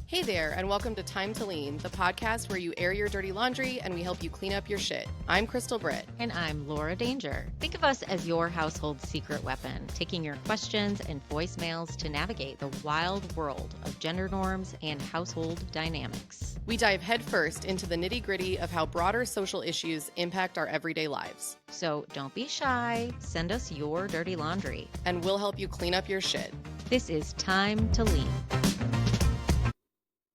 Hey there, and welcome to Time to Lean, the podcast where you air your dirty laundry and we help you clean up your shit. I'm Crystal Britt. And I'm Laura Danger. Think of us as your household secret weapon, taking your questions and voicemails to navigate the wild world of gender norms and household dynamics. We dive headfirst into the nitty-gritty of how broader social issues impact our everyday lives. So don't be shy, send us your dirty laundry. And we'll help you clean up your shit. This is Time to Lean.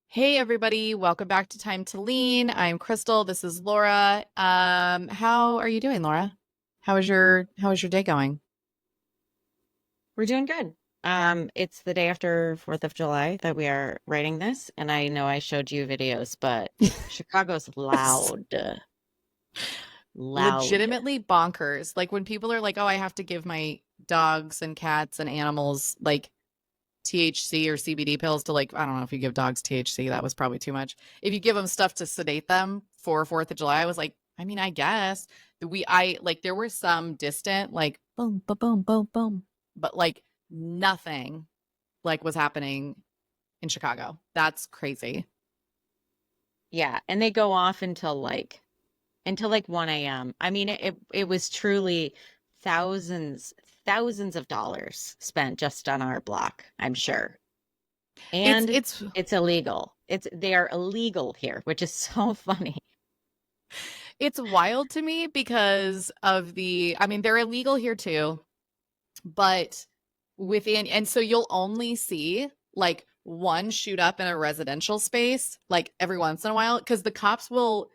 Hey everybody, welcome back to Time to Lean. I'm Crystal, this is Laura. How are you doing, Laura? How is your day going? We're doing good. It's the day after 4th of July that we are writing this, and I know I showed you videos, but Chicago's loud. Legitimately bonkers. Like when people are like, oh, I have to give my dogs and cats and animals like THC or CBD pills to, like, I don't know if you give dogs THC, that was probably too much. If you give them stuff to sedate them for 4th of July, I was like, I mean, I guess there were some distant, like boom, boom, boom, boom, boom, but like nothing like was happening in Chicago. That's crazy. Yeah. And they go off until 1 a.m. I mean, it was truly thousands of dollars spent just on our block, I'm sure. And it's illegal. They are illegal here, which is so funny. It's wild to me because of they're illegal here too, but and so you'll only see like one shoot up in a residential space like every once in a while, because the cops will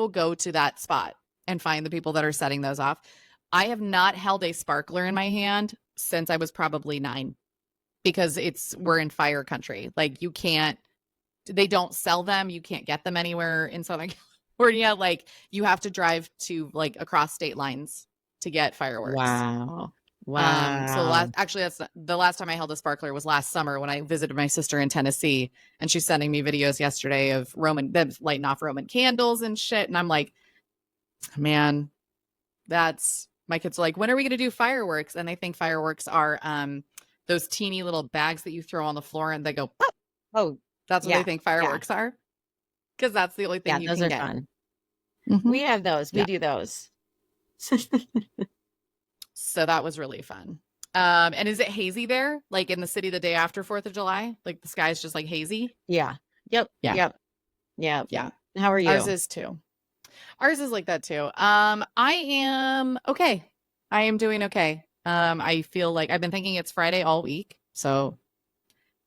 go to that spot and find the people that are setting those off. I have not held a sparkler in my hand since I was probably 9, because we're in fire country. Like they don't sell them. You can't get them anywhere in Southern California. Like you have to drive to like across state lines to get fireworks. Wow. So that's the last time I held a sparkler was last summer when I visited my sister in Tennessee, and she's sending me videos yesterday of them lighting off Roman candles and shit. And I'm like, man, my kids are like, when are we going to do fireworks? And they think fireworks are those teeny little bags that you throw on the floor and they go pop. Oh, that's what they think fireworks are, because that's the only thing you can get. Fun. Mm-hmm. We have those. We do those. So that was really fun. And is it hazy there? Like in the city the day after 4th of July? Like the sky's just like hazy? Yeah. Yep. Yeah. Yep. Yeah. Yeah. How are you? Ours is too. Ours is like that too. I am okay. I am doing okay. I feel like I've been thinking it's Friday all week. So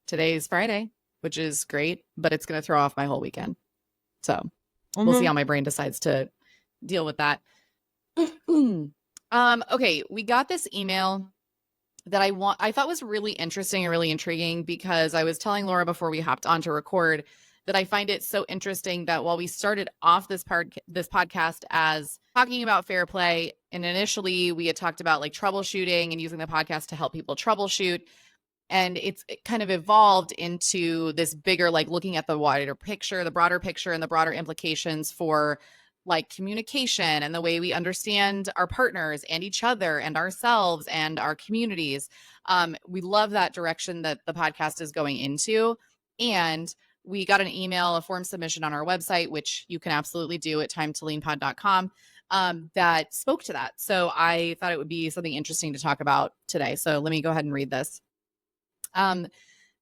today is Friday, which is great, but it's going to throw off my whole weekend. So we'll see how my brain decides to deal with that. Okay. We got this email that I thought was really interesting and really intriguing, because I was telling Laura before we hopped on to record that I find it so interesting that while we started off this podcast as talking about fair play, and initially we had talked about like troubleshooting and using the podcast to help people troubleshoot, and it kind of evolved into this bigger, like looking at the wider picture, the broader picture, and the broader implications for like communication and the way we understand our partners and each other and ourselves and our communities. We love that direction that the podcast is going into. And we got an email, a form submission on our website, which you can absolutely do at timetoleanpod.com, that spoke to that. So I thought it would be something interesting to talk about today. So let me go ahead and read this.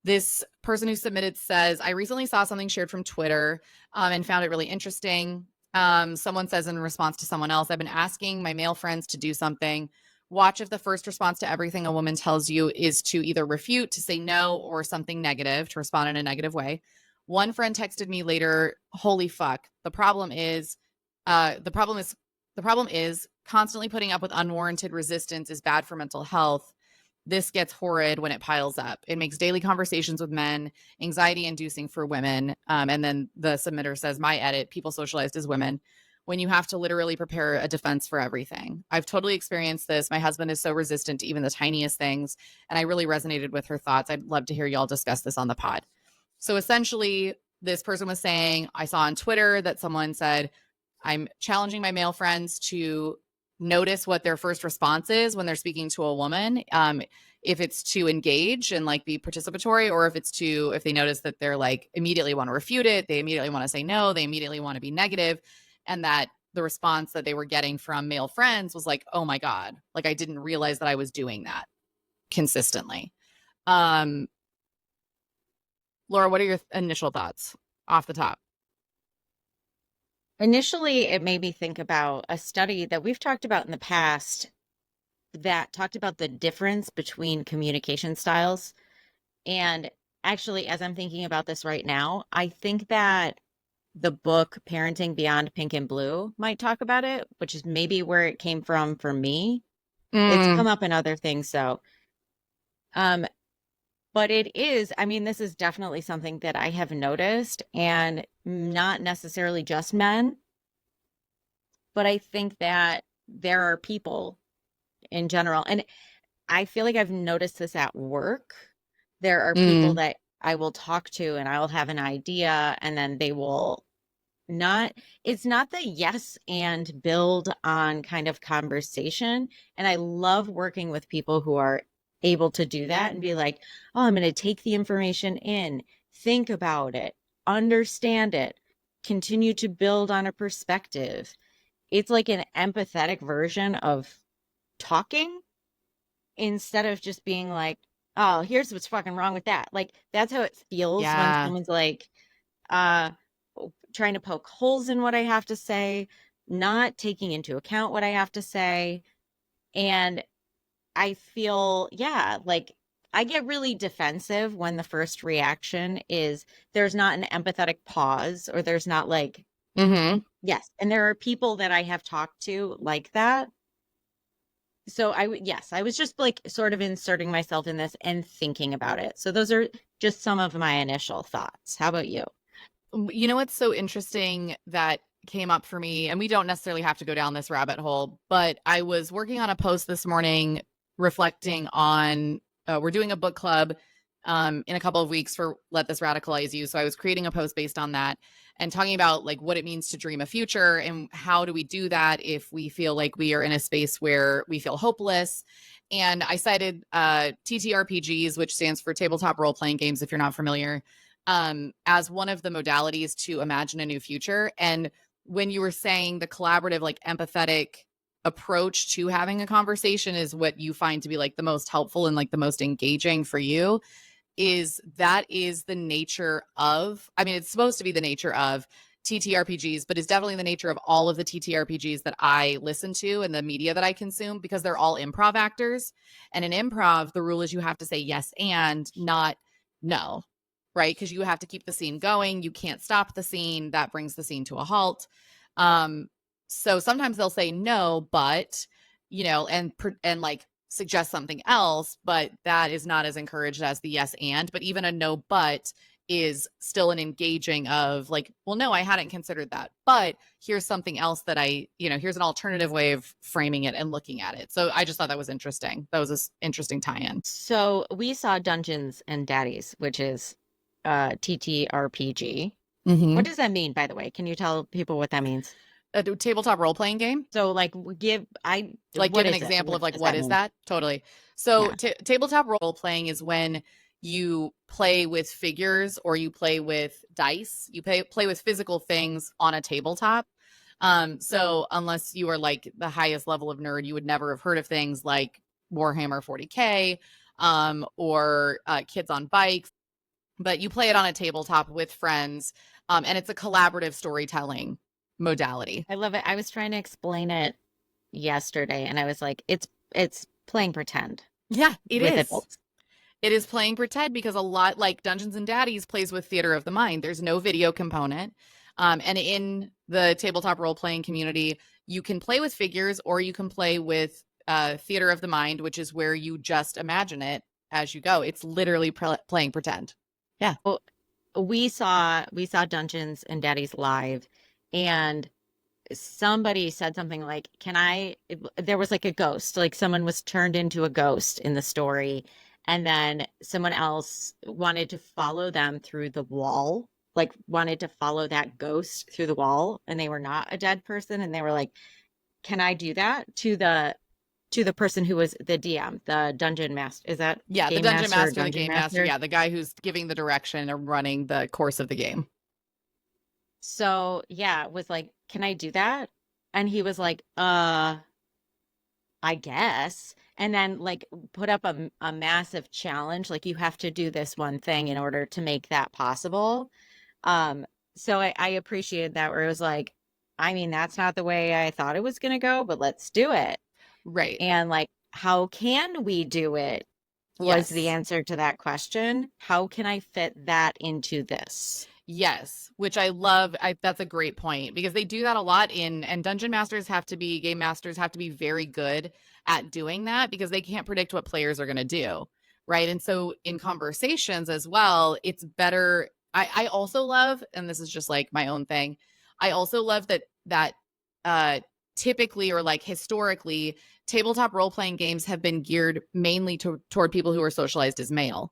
This person who submitted says, I recently saw something shared from Twitter and found it really interesting. Someone says in response to someone else, I've been asking my male friends to do something. Watch if the first response to everything a woman tells you is to either refute, to say no, or something negative, to respond in a negative way. One friend texted me later, holy fuck. The problem is constantly putting up with unwarranted resistance is bad for mental health. This gets horrid when it piles up. It makes daily conversations with men anxiety inducing for women. And then the submitter says, my edit, people socialized as women, when you have to literally prepare a defense for everything. I've totally experienced this. My husband is so resistant to even the tiniest things. And I really resonated with her thoughts. I'd love to hear y'all discuss this on the pod. So essentially, this person was saying, I saw on Twitter that someone said, I'm challenging my male friends to notice what their first response is when they're speaking to a woman. If it's to engage and like be participatory, or if they notice that they're like immediately want to refute it, they immediately want to say no, they immediately want to be negative, and that the response that they were getting from male friends was like, oh my God, like I didn't realize that I was doing that consistently. Um, Laura, what are your initial thoughts off the top? Initially, it made me think about a study that we've talked about in the past that talked about the difference between communication styles. And actually, as I'm thinking about this right now, I think that the book Parenting Beyond Pink and Blue might talk about it, which is maybe where it came from for me. It's Mm, come up in other things, so um but it is, I mean, this is definitely something that I have noticed, and not necessarily just men, but I think that there are people in general, and I feel like I've noticed this at work. There are people mm, that I will talk to and I'll have an idea, and then they will not, it's not the yes and build on kind of conversation. And I love working with people who are able to do that and be like, oh, I'm going to take the information in, think about it, understand it, continue to build on a perspective. It's like an empathetic version of talking, instead of just being like, oh, here's what's fucking wrong with that. Like, that's how it feels when yeah. someone's like, uh, trying to poke holes in what I have to say, not taking into account what I have to say. And I feel, yeah, like I get really defensive when the first reaction is there's not an empathetic pause, or there's not like, Mm-hmm. yes. And there are people that I have talked to like that. So yes, I was just like sort of inserting myself in this and thinking about it. So those are just some of my initial thoughts. How about you? You know what's so interesting that came up for me, and we don't necessarily have to go down this rabbit hole, but I was working on a post this morning reflecting on we're doing a book club in a couple of weeks for Let This Radicalize You. So I was creating a post based on that and talking about like what it means to dream a future and how do we do that if we feel like we are in a space where we feel hopeless. And I cited TTRPGs, which stands for tabletop role playing games, if you're not familiar, as one of the modalities to imagine a new future. And when you were saying the collaborative, like empathetic approach to having a conversation is what you find to be like the most helpful and like the most engaging for you, is the nature of, I mean, it's supposed to be the nature of TTRPGs, but it's definitely the nature of all of the TTRPGs that I listen to and the media that I consume, because they're all improv actors. And in improv, the rule is you have to say yes and not no, right? Because you have to keep the scene going. You can't stop the scene. That brings the scene to a halt. Um, so sometimes they'll say no, but and like suggest something else, but that is not as encouraged as the yes and. But even a no but is still an engaging of like, well, no, I hadn't considered that, but here's something else that here's an alternative way of framing it and looking at it. So I just thought that was interesting. That was an interesting tie-in. So we saw Dungeons and Daddies, which is TTRPG. What Mm-hmm. does that mean, by the way? Can you tell people what that means? A tabletop role-playing game. So like Like what give an is it? example of What like does what that is mean? that? Totally. So Yeah. tabletop role playing is when you play with figures or you play with dice. You play with physical things on a tabletop. So unless you are like the highest level of nerd, you would never have heard of things like Warhammer 40K, or Kids on Bikes. But you play it on a tabletop with friends, and it's a collaborative storytelling modality. I love it. I was trying to explain it yesterday, and I was like, it's playing pretend Yeah, it with is. adults. It is playing pretend because a lot like Dungeons and Daddies plays with theater of the mind. There's no video component. And in the tabletop role playing community, you can play with figures or you can play with theater of the mind, which is where you just imagine it as you go. It's literally playing pretend. Yeah. Well, we saw Dungeons and Daddies live, and somebody said something like, there was like a ghost, like someone was turned into a ghost in the story, and then someone else wanted to follow them through the wall, like wanted to follow that ghost through the wall, and they were not a dead person, and they were like, can I do that to the person who was the DM, the dungeon master? Is that Yeah, the game dungeon master or master, the dungeon game master. master? Yeah, the guy who's giving the direction and running the course of the game. So yeah, was like, can I do that? And he was like, I guess. And then like put up a massive challenge. Like you have to do this one thing in order to make that possible. Um, so I appreciated that where it was like, I mean, that's not the way I thought it was gonna go, but let's do it. Right. And like, how can we do it? Was the Yes. answer to that question. How can I fit that into this? Yes, which I love. That's a great point because they do that a lot and dungeon masters have to be, game masters have to be very good at doing that because they can't predict what players are going to do. Right. And so in conversations as well, it's better. I also love, and this is just like my own thing. I also love that uh typically or like historically, tabletop role playing games have been geared mainly toward people who are socialized as male.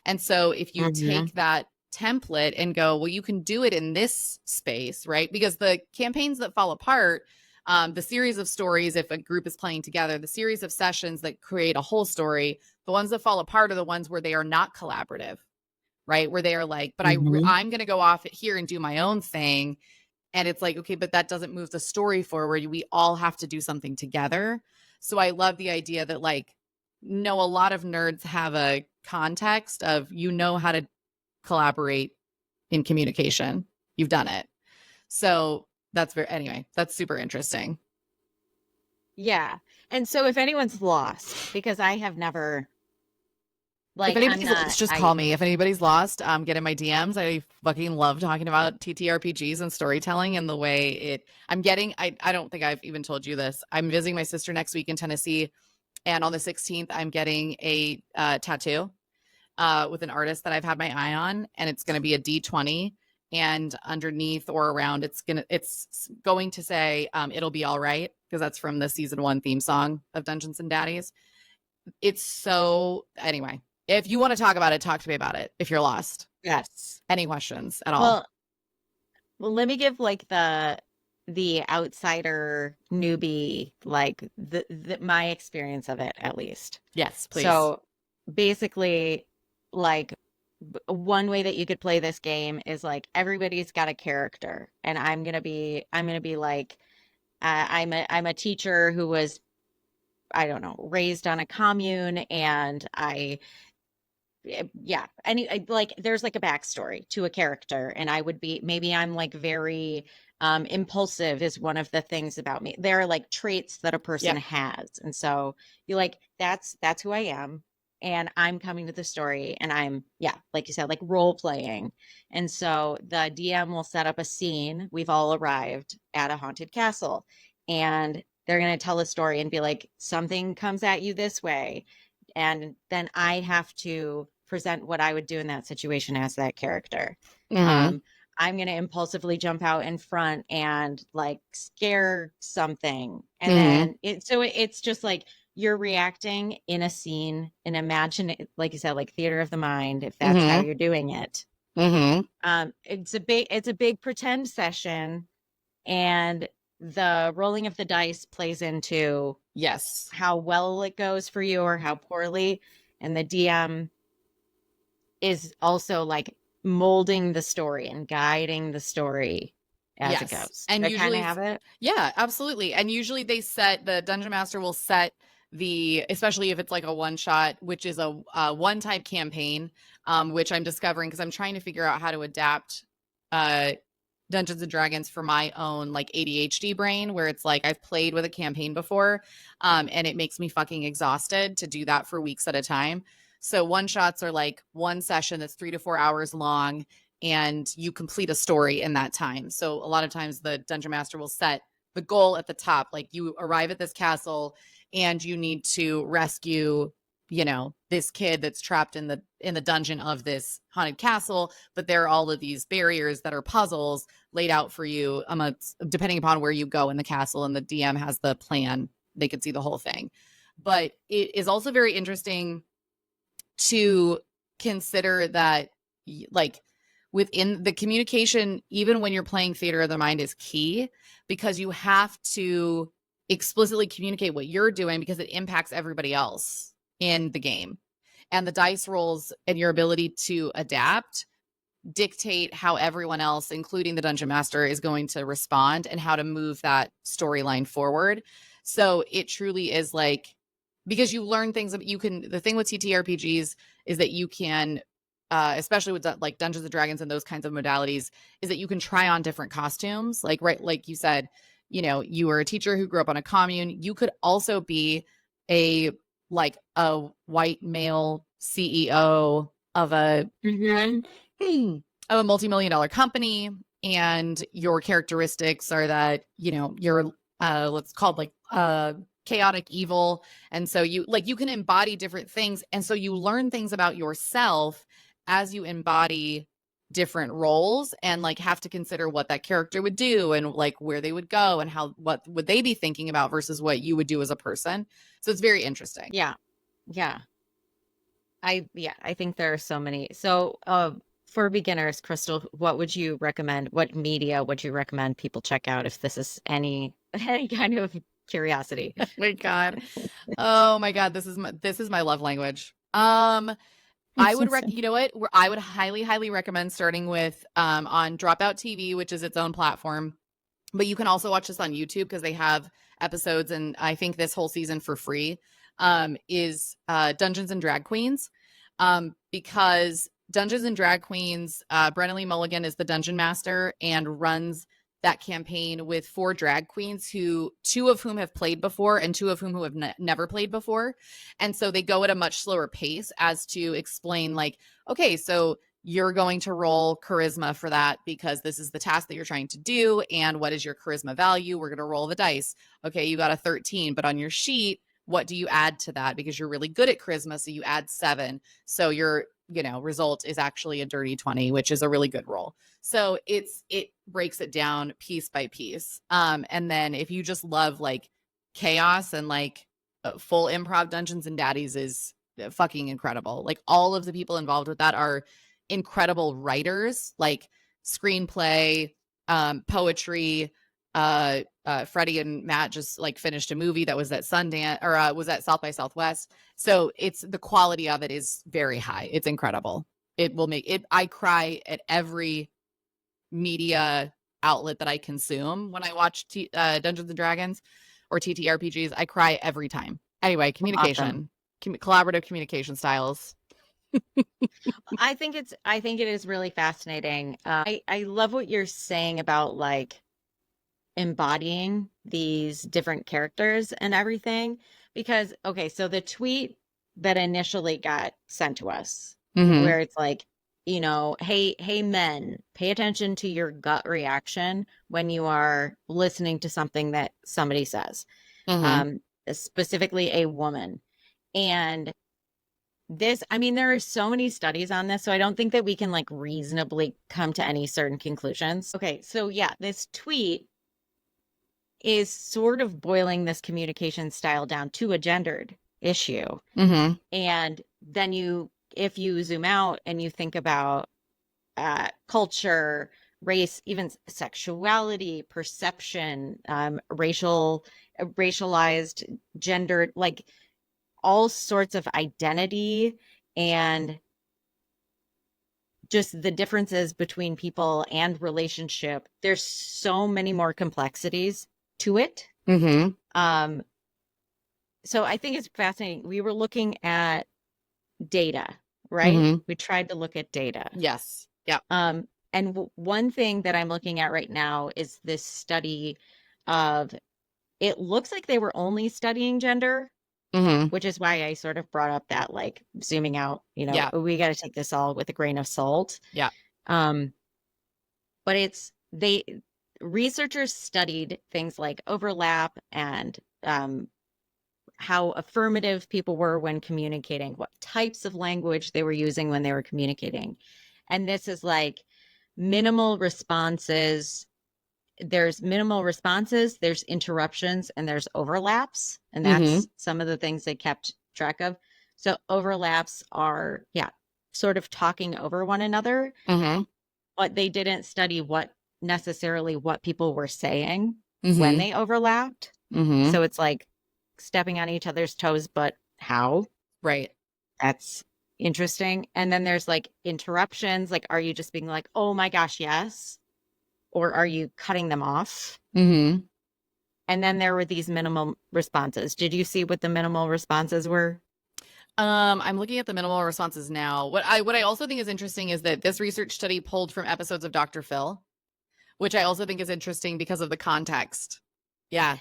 And so if you Hmm. take that template and go, well, you can do it in this space, right? Because the campaigns that fall apart, the series of stories, if a group is playing together, the series of sessions that create a whole story, the ones that fall apart are the ones where they are not collaborative, right? Where they are like, but Hmm. I'm going to go off here and do my own thing. And it's like, okay, but that doesn't move the story forward. We all have to do something together. So I love the idea that like, no, a lot of nerds have a context of how to collaborate in communication. You've done it. So anyway, that's super interesting. Yeah. And so if anyone's lost, because I have never, If like, I'm anybody's not, lost, just I, call me. If anybody's lost, get in my DMs. I fucking love talking about TTRPGs and storytelling and the way I don't think I've even told you this. I'm visiting my sister next week in Tennessee. And on the 16th, I'm getting a tattoo with an artist that I've had my eye on, and it's going to be a D20. And underneath or around, it's going to say "It'll be all right" because that's from the season 1 theme song of Dungeons and Daddies. It's so anyway. If you want to talk about it, talk to me about it. If you're lost, yes. any questions at all? Well, well, let me give like the outsider newbie, like the my experience of it at least. Yes, please. So basically, like one way that you could play this game is like everybody's got a character, and I'm gonna be like I'm a teacher who was, I don't know, raised on a commune, and yeah, like there's like a backstory to a character, and I would be, maybe I'm like very impulsive is one of the things about me. There are like traits that a person Yep. has, and so you like that's who I am, and I'm coming to the story, and I'm, yeah, like you said, like role playing. And so the DM will set up a scene. We've all arrived at a haunted castle, and they're going to tell a story and be like, something comes at you this way, and then I have to present what I would do in that situation as that character. Mm-hmm. Um, I'm going to impulsively jump out in front and like scare something. And Mm-hmm. then it's just like you're reacting in a scene and imagine it, like you said, like theater of the mind, if that's how Mm-hmm. you're doing it. Mm-hmm. It's a big pretend session, and the rolling of the dice plays into Yes. how well it goes for you or how poorly. And the DM is also like molding the story and guiding the story as it Yes. goes. And Do I kind of usually, have it? yeah, absolutely. And usually the dungeon master will set especially if it's like a one shot, which is a one type campaign, which I'm discovering because I'm trying to figure out how to adapt uh, Dungeons and Dragons for my own like ADHD brain, where it's like I've played with a campaign before, and it makes me fucking exhausted to do that for weeks at a time. So one shots are like one session that's 3 to 4 hours long, and you complete a story in that time. So a lot of times the dungeon master will set the goal at the top, like you arrive at this castle and you need to rescue this kid that's trapped in the dungeon of this haunted castle, but there are all of these barriers that are puzzles laid out for you, depending upon where you go in the castle, and the DM has the plan. They could see the whole thing. But it is also very interesting to consider that, like, within the communication, even when you're playing theater of the mind, is key because you have to explicitly communicate what you're doing because it impacts everybody else in the game. And the dice rolls and your ability to adapt dictate how everyone else, including the dungeon master, is going to respond and how to move that storyline forward. So it truly is like, because you learn things, you can, the thing with TTRPGs is that you can, especially with like Dungeons and Dragons and those kinds of modalities, is that you can try on different costumes. Like, right, like you said, you know, you were a teacher who grew up on a commune. You could also be a like a white male CEO of a of a multi-million dollar company, and your characteristics are that, you know, you're what's called like chaotic evil, and so you like you can embody different things, and so you learn things about yourself as you embody different roles, and like have to consider what that character would do and like where they would go and how, what would they be thinking about versus what you would do as a person. So it's very interesting. Yeah. Yeah. I think there are so many. So, for beginners, Crystal, what would you recommend? What media would you recommend people check out if this is any any kind of curiosity? Oh my god. Oh my god, this is my love language. I would you know what? I would highly recommend starting with on Dropout TV, which is its own platform. But you can also watch this on YouTube because they have episodes, and I think this whole season for free is Dungeons and Drag Queens. Because Dungeons and Drag Queens, Brennan Lee Mulligan is the dungeon master and runs that campaign with 4 drag queens, who 2 of whom have played before and 2 of whom who have never played before. And so they go at a much slower pace as to explain like, okay, so you're going to roll charisma for that because this is the task that you're trying to do. And what is your charisma value? We're going to roll the dice. Okay, you got a 13, but on your sheet, what do you add to that? Because you're really good at charisma, so you add 7. So your, you know, result is actually a dirty 20, which is a really good roll. So it breaks it down piece by piece. And then if you just love like chaos and like full improv, Dungeons and Daddies is fucking incredible. Like all of the people involved with that are incredible writers, like screenplay, poetry. Freddie and Matt just like finished a movie that was at Sundance, or was at South by Southwest. So it's, the quality of it is very high. It's incredible. It will make it, I cry at every media outlet that I consume when I watch Dungeons and Dragons or TTRPGs. I cry every time. Anyway, Awesome. communication, collaborative communication styles. I think it is really fascinating. I love what you're saying about like embodying these different characters and everything, because okay, so the tweet that initially got sent to us Mm-hmm. where it's like, you know, hey men, pay attention to your gut reaction when you are listening to something that somebody says, Mm-hmm. um specifically a woman. And this, I mean, there are so many studies on this, so I don't think that we can like reasonably come to any certain conclusions. Okay, so yeah, this tweet is sort of boiling this communication style down to a gendered issue. Mm-hmm. And then if you zoom out and you think about culture, race, even sexuality, perception, racialized, gendered, like all sorts of identity and just the differences between people and relationship. There's so many more complexities to it. Mm-hmm. Um, so I think it's fascinating. We were looking at data, right? Mm-hmm. We tried to look at data. Yes. Yeah. And one thing that I'm looking at right now is this study of, it looks like they were only studying gender, Mm-hmm. which is why I sort of brought up that like zooming out, you know, Yeah. we got to take this all with a grain of salt. Yeah. Um, but researchers studied things like overlap and how affirmative people were when communicating, what types of language they were using when they were communicating. And this is like minimal responses. There's minimal responses, there's interruptions, and there's overlaps. And Mm-hmm. that's some of the things they kept track of. So overlaps are, yeah, sort of talking over one another, Mm-hmm. but they didn't study what necessarily what people were saying when Mm-hmm. they overlapped. Mm-hmm. So it's like stepping on each other's toes, but how? Right. That's interesting. And then there's like interruptions. Like, are you just being like, oh my gosh, yes? Or are you cutting them off? Mm-hmm. And then there were these minimal responses. Did you see what the minimal responses were? I'm looking at the minimal responses now. What I also think is interesting is that this research study pulled from episodes of Dr. Phil, which I also think is interesting because of the context. Yeah,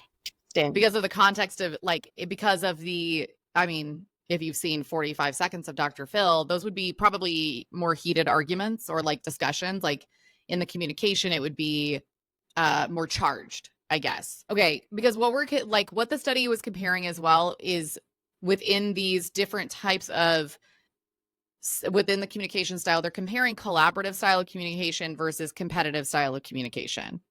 Sting. because of the context of like because of the I mean, if you've seen 45 seconds of Dr. Phil, those would be probably more heated arguments or like discussions. Like in the communication, it would be more charged, I guess. Okay, because what the study was comparing as well is within these different types of within the communication style, they're comparing collaborative style of communication versus competitive style of communication,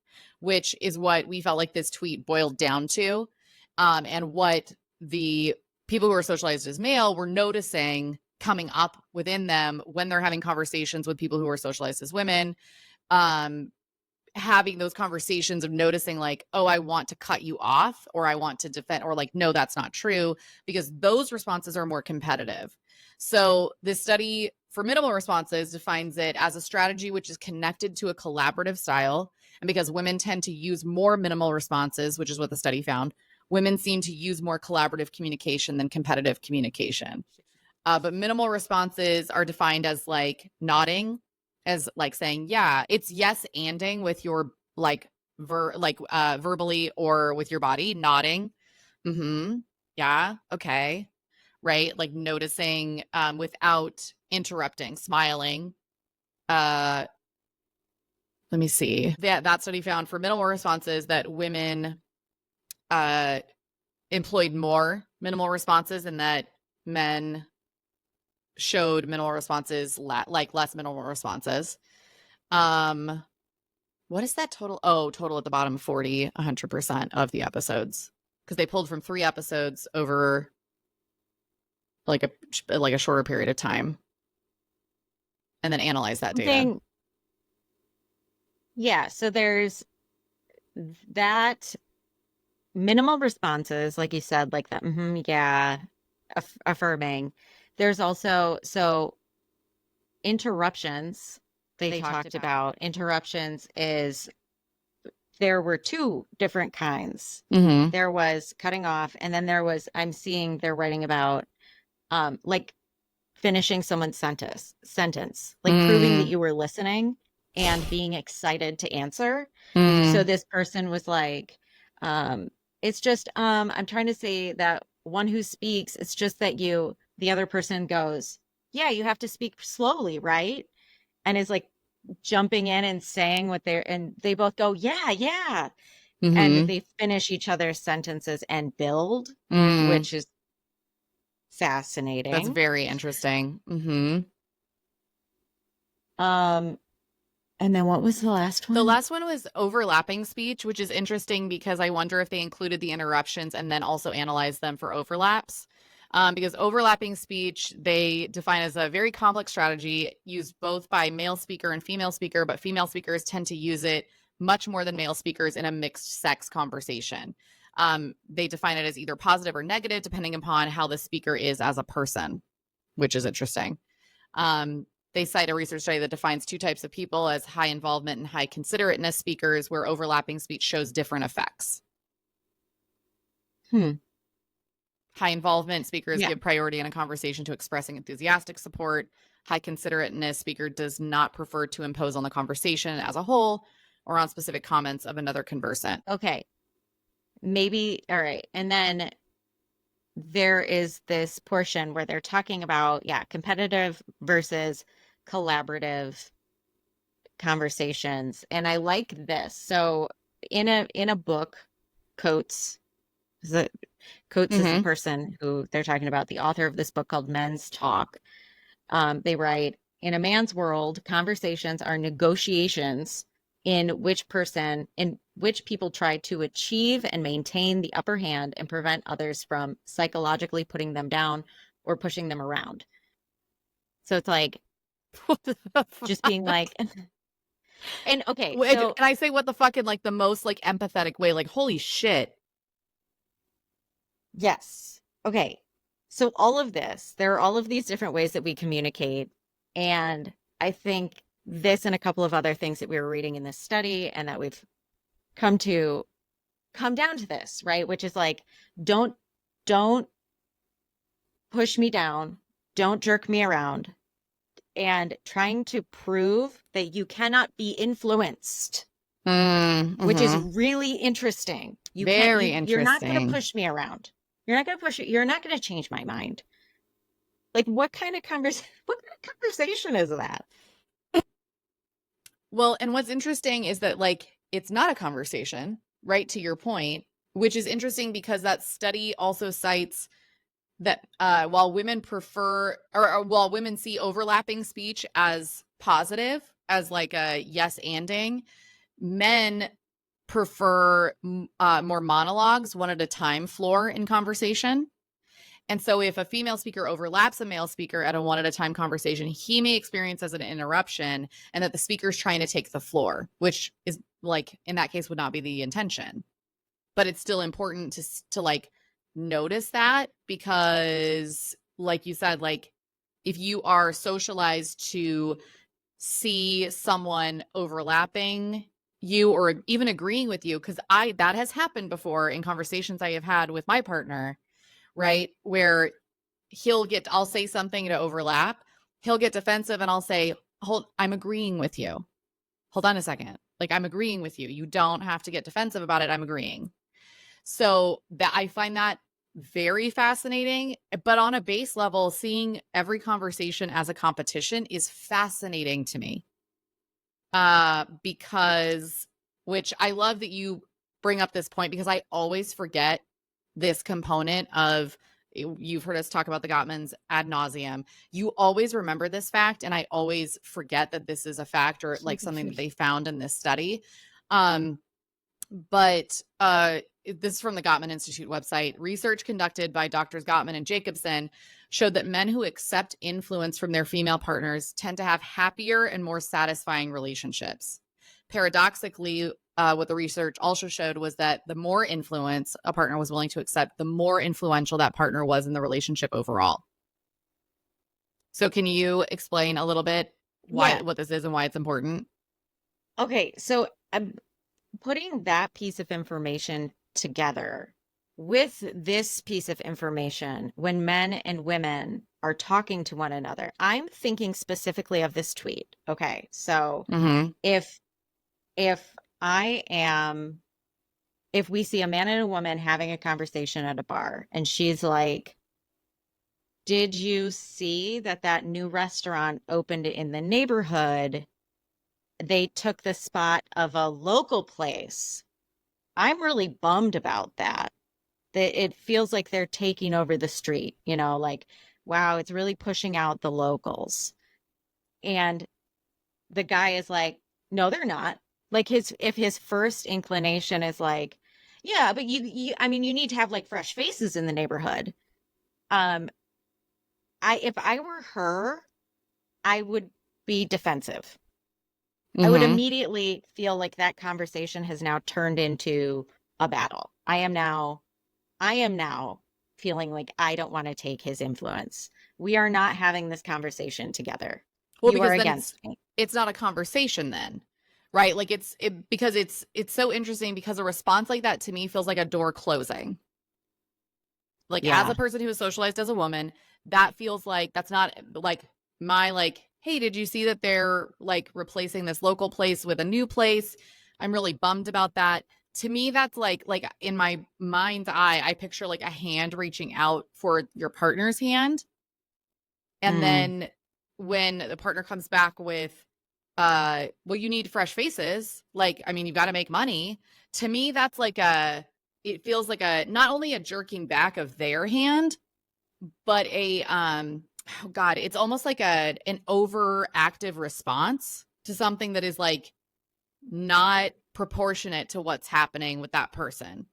which is what we felt like this tweet boiled down to, and what the people who are socialized as male were noticing coming up within them when they're having conversations with people who are socialized as women, um, having those conversations of noticing like, oh, I want to cut you off, or I want to defend, or like, no, that's not true, because those responses are more competitive. So this study for minimal responses defines it as a strategy which is connected to a collaborative style. And because women tend to use more minimal responses, which is what the study found, women seem to use more collaborative communication than competitive communication. But minimal responses are defined as like nodding, as like saying, yeah, it's yes anding with your like verbally or with your body, nodding. Mm-hmm. Yeah, okay. Right. Like noticing without interrupting, smiling. Uh Let me see. That study found for minimal responses that women uh employed more minimal responses and that men showed minimal responses, like less minimal responses. Um, what is that total? Oh, total at the bottom 40, 100% of the episodes because they pulled from 3 episodes over like a shorter period of time and then analyzed that data. Something, yeah. So there's that minimal responses, like you said, like that, yeah, affirming. There's also, so interruptions, they talked about interruptions is there were two different kinds. Mm-hmm. There was cutting off, and then there was, I'm seeing they're writing about like finishing someone's sentence, like proving that Mm-hmm. you were listening and being excited to answer. So Mm-hmm. this person was like, um, it's just I'm trying to say that one who speaks, it's just that the other person goes, yeah, you have to speak slowly, right? And is like jumping in and saying what and they both go, yeah, yeah. And Mm-hmm. they finish each other's sentences and build, Mm. which is That's fascinating. very interesting. Mm-hmm. Um, and then what was the last The one? last one was overlapping speech, which is interesting because I wonder if they included the interruptions and then also analyzed them for overlaps. Because overlapping speech, they define as a very complex strategy used both by male speaker and female speaker, but female speakers tend to use it much more than male speakers in a mixed sex conversation. They define it as either positive or negative, depending upon how the speaker is as a person, which is interesting. Um, they cite a research study that defines 2 types of people as high involvement and high considerateness speakers, where overlapping speech shows different effects. Hmm. High involvement speakers Yeah. give priority in a conversation to expressing enthusiastic support. High considerateness speaker does not prefer to impose on the conversation as a whole or on specific comments of another conversant. Okay. Maybe. All right. And then there is this portion where they're talking about, yeah, competitive versus collaborative conversations. And I like this. So in a book, Coates, is it Coates is the Mm-hmm. person who they're talking about, the author of this book called Men's Talk. They write, in a man's world, conversations are negotiations in which people try to achieve and maintain the upper hand and prevent others from psychologically putting them down or pushing them around. So it's like What the just being fuck? like, and okay, And so I say what the fuck in like the most like empathetic way, like holy shit. Yes. Okay. So all of this, there are all of these different ways that we communicate. And I think this and a couple of other things that we were reading in this study and that we've come to come down to this, right? Which is like, don't don't push me down, don't jerk me around, and trying to prove that you cannot be influenced, which is Mm-hmm. really interesting. You can't Very you're not going to interesting. push me around. You're not going to push it. You're not going to change my mind. Like what kind of what kind of conversation is that? Well, and what's interesting is that like it's not a conversation, right? To your point, which is interesting because that study also cites that while women prefer or while women see overlapping speech as positive, as like a yes anding, men prefer more monologues, one at a time floor in conversation. And so if a female speaker overlaps a male speaker at a one at a time conversation, he may experience as an interruption and that the speaker's trying to take the floor, which is like in that case would not be the intention. But it's still important to like notice that because like you said, like if you are socialized to see someone overlapping you or even agreeing with you, because I that has happened before in conversations I have had with my partner, right? Where I'll say something to overlap. He'll get defensive and I'll say, hold, I'm agreeing with you. Hold on a second. Like, I'm agreeing with you. You don't have to get defensive about it. I'm agreeing. So that I find that very fascinating. But on a base level, seeing every conversation as a competition is fascinating to me. Because which I love that you bring up this point because I always forget this component of you've heard us talk about the Gottmans ad nauseum. You always remember this fact, and I always forget that this is a fact or like something that they found in this study. But this is from the Gottman Institute website. Research conducted by Doctors Gottman and Jacobson showed that men who accept influence from their female partners tend to have happier and more satisfying relationships. Paradoxically, what the research also showed was that the more influence a partner was willing to accept, the more influential that partner was in the relationship overall. So, can you explain a little bit why Yeah. what this is and why it's important? Okay. So I'm putting that piece of information together with this piece of information when men and women are talking to one another. I'm thinking specifically of this tweet. Okay. So Mm-hmm. if if I am if we see a man and a woman having a conversation at a bar and she's like, did you see that that new restaurant opened in the neighborhood? They took the spot of a local place. I'm really bummed about that. That it feels like they're taking over the street, like, wow, it's really pushing out the locals. And the guy is like, no, they're not. Like if his first inclination is like, yeah, but I mean, you need to have like fresh faces in the neighborhood. Um, if I were her, I would be defensive. I would Mm-hmm. immediately feel like that conversation has now turned into a battle. I am now feeling like I don't want to take his influence. We are not having this conversation together. Well, You are because then it's against me. it's not a conversation then. Right? Like because it's so interesting because a response like that to me feels like a door closing. Like as a Yeah. person who is socialized as a woman, that feels like that's not like my like, hey, did you see that they're like replacing this local place with a new place? I'm really bummed about that. To me, that's like in my mind's eye, I picture like a hand reaching out for your partner's hand. And Mm, then when the partner comes back with well, you need fresh faces, like I mean you've got to make money. To me that's like a it feels like a not only a jerking back of their hand, but a oh god, it's almost like a an overactive response to something that is like not proportionate to what's happening with that person.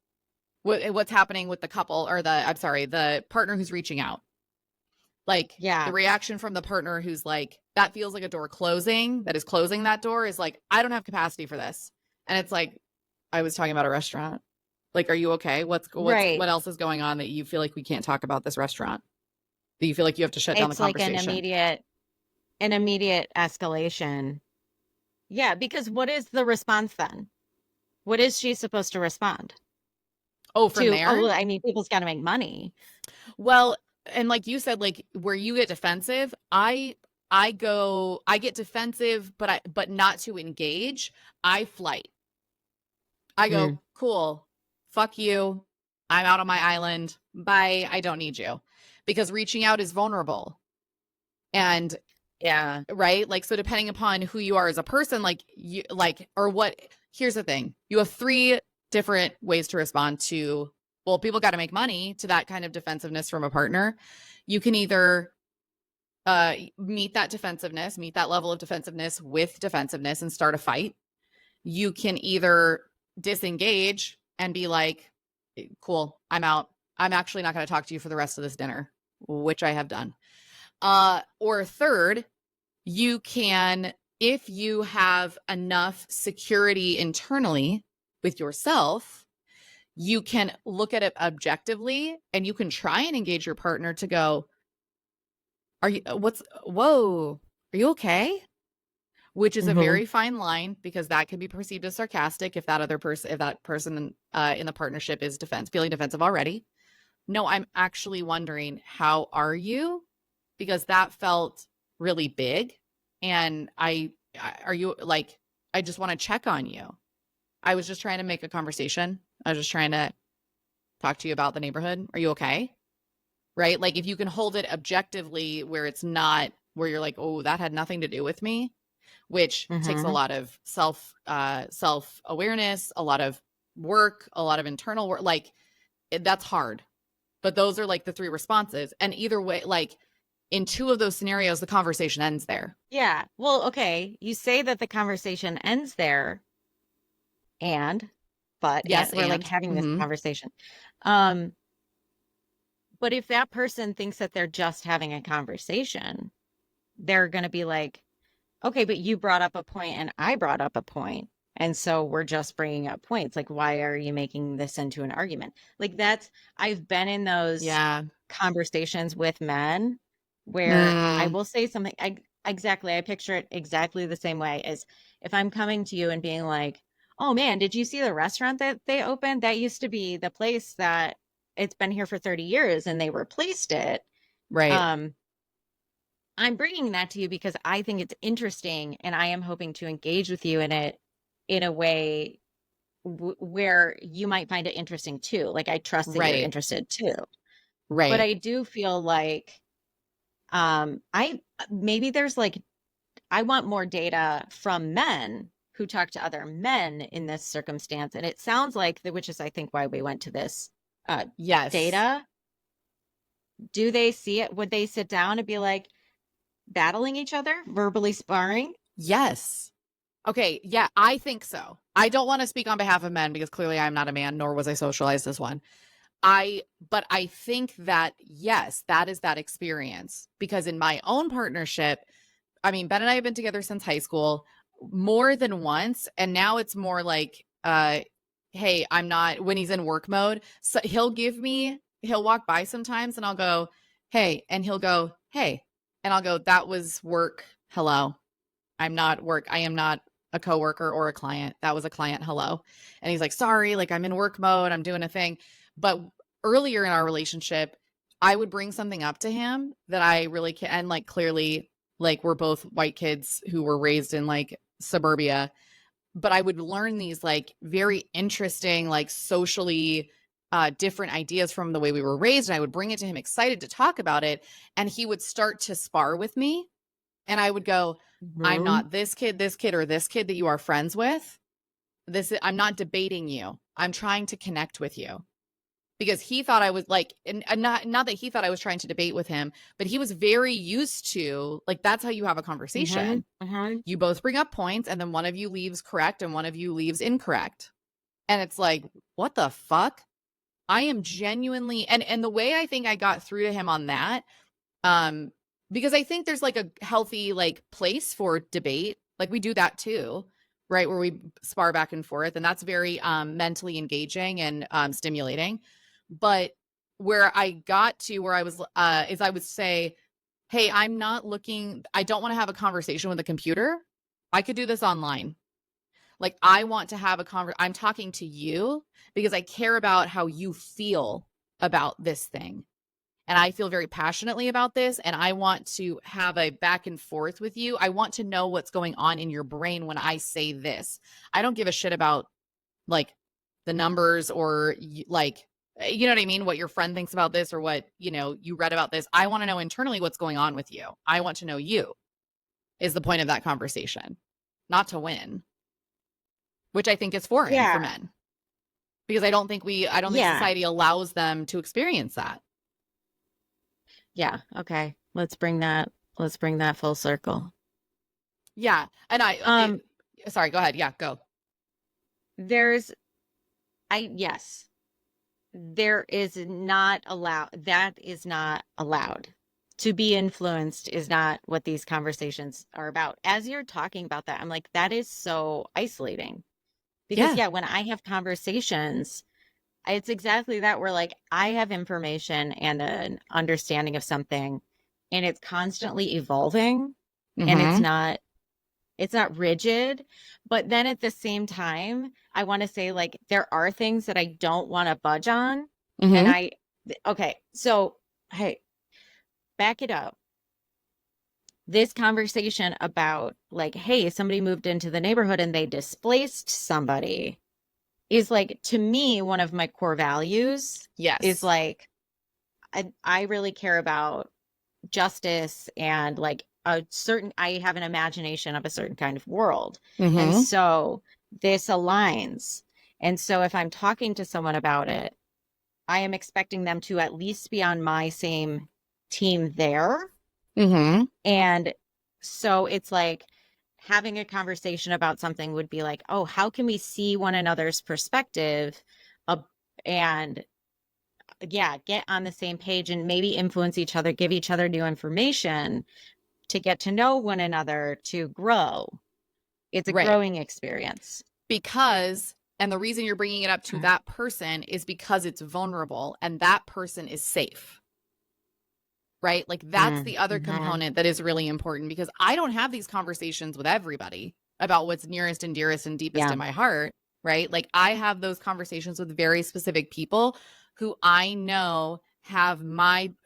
What's happening with the couple or the I'm sorry, the partner who's reaching out. Like the yeah. reaction from the partner who's like, that feels like a door closing, that is closing that door is like, I don't have capacity for this. And it's like, I was talking about a restaurant. Like, are you okay? Right. What else is going on that you feel like we can't talk about this restaurant? That you feel like you have to shut down the It's like conversation? an immediate escalation. Yeah, because what is the response then? What is she supposed to respond Oh, from to? Oh, there? well, I mean, people's got to make money. Well, and like you said, like where you get defensive, I get defensive, but not to engage. I flight. I go, Mm, cool, fuck you. I'm out on my island. Bye. I don't need you. Because reaching out is vulnerable. And yeah. right? Like, so depending upon who you are as a person, like you like, or what, here's the thing. You have three different ways to respond to, well, people got to make money, to that kind of defensiveness from a partner. You can either meet that defensiveness, meet that level of defensiveness with defensiveness and start a fight. You can either disengage and be like, cool, I'm out. I'm actually not going to talk to you for the rest of this dinner, which I have done. Or third, you can, if you have enough security internally with yourself, you can look at it objectively and you can try and engage your partner to go, are you, whoa, are you okay? Which is a Hmm. very fine line because that can be perceived as sarcastic if that person in the partnership is feeling defensive already. No, I'm actually wondering, how are you? Because that felt really big. And are you like, I just want to check on you. I was just trying to make a conversation. I was just trying to talk to you about the neighborhood. Are you okay? Right? Like if you can hold it objectively where it's not where you're like, oh, that had nothing to do with me, which takes a Hmm. lot of self awareness, a lot of work, a lot of internal work. Like that's hard. But those are like the three responses. And either way, like in two of those scenarios, the conversation ends there. Yeah. Well, okay. You say that the conversation ends there, and, and Yes, we're like and having this conversation. Um, but if that person thinks that they're just having a conversation, they're going to be like, okay, but you brought up a point and I brought up a point. And so we're just bringing up points. Like, why are you making this into an argument? Like, I've been in those yeah. conversations with men where I Mm, will say something. Exactly. I picture it exactly the same way as if I'm coming to you and being like, oh man, did you see the restaurant that they opened? That used to be the place that it's been here for 30 years and they replaced it. right, Um, I'm bringing that to you because I think it's interesting and I am hoping to engage with you in it in a way where you might find it interesting too. Like I trust that you're right, interested too. But right. I do feel like I maybe there's like I want more data from men who talk to other men in this circumstance. And it sounds like which is I think why we went to this uh Yes. data. Do they see it? Would they sit down and be like battling each other, verbally sparring? Yes. Okay. Yeah, I think so. I don't want to speak on behalf of men because clearly I'm not a man, nor was I socialized as one. But I think that, yes, that is that experience because in my own partnership, I mean, Ben and I have been together since high school more than once. And now it's more like, hey, I'm not, when he's in work mode, so he'll walk by sometimes and I'll go, hey, and he'll go, hey, and I'll go, that was work. Hello. I'm not work. I am not a coworker or a client. That was a client. Hello. And he's like, sorry, like I'm in work mode. I'm doing a thing. But earlier in our relationship, I would bring something up to him that I really can. And like clearly, like we're both white kids who were raised in like suburbia, but I would learn these like very interesting, like socially different ideas from the way we were raised. And I would bring it to him excited to talk about it. And he would start to spar with me and I would go, I'm Mhm. not this kid, or this kid that you are friends with. I'm not debating you. I'm trying to connect with you because he thought I was like, and not that he thought I was trying to debate with him, but he was very used to like, that's how you have a Mhm. conversation. Mhm. You both bring up points and then one of you leaves correct and one of you leaves incorrect. And it's like, what the fuck? I am genuinely, and the way I think I got through to him on that, um, because I think there's like a healthy like place for debate. Like we do that too. right? Where we spar back and forth. And that's very mentally engaging and stimulating. But where I got to where I was, is I would say, hey, I'm not looking, I don't want to have a conversation with a computer. I could do this online. Like, I want to have a I'm talking to you because I care about how you feel about this thing. And I feel very passionately about this. And I want to have a back and forth with you. I want to know what's going on in your brain when I say this. I don't give a shit about like the numbers or like, you know what I mean? What your friend thinks about this or what, you know, you read about this. I want to know internally what's going on with you. I want to know you is the point of that conversation, not to win, which I think is foreign for Yeah. men because I don't think Yeah. society allows them to experience that. Yeah. Okay. Let's bring that full circle. Yeah. And Um, sorry, go ahead. Yeah, go. there's yes, there is not allowed, that is not allowed. To be influenced is not what these conversations are about. As you're talking about that, I'm like, that is so isolating. Because Yeah. yeah, when I have conversations, it's exactly that, where like I have information and an understanding of something, and it's constantly evolving, and Mm-hmm. it's not rigid. But then at the same time, I want to say like there are things that I don't want to budge on. And Mm-hmm. okay, so hey, back it up. This conversation about like, hey, somebody moved into the neighborhood and they displaced somebody is like, to me, one of my core values is Yes. like, I really care about justice and like I have an imagination of a certain kind of world. And Mm-hmm. so this aligns. And so if I'm talking to someone about it, I am expecting them to at least be on my same team there. Mm-hmm. And so it's like having a conversation about something would be like, oh, how can we see one another's perspective? Uh, and yeah, get on the same page and maybe influence each other, give each other new information to get to know one another, to grow. It's a Right. growing experience. Because, and the reason you're bringing it up to that person is because it's vulnerable and that person is safe. Right? Like that's the other Mm-hmm. component that is really important because I don't have these conversations with everybody about what's nearest and dearest and deepest Yeah. in my heart, right? Like I have those conversations with very specific people who I know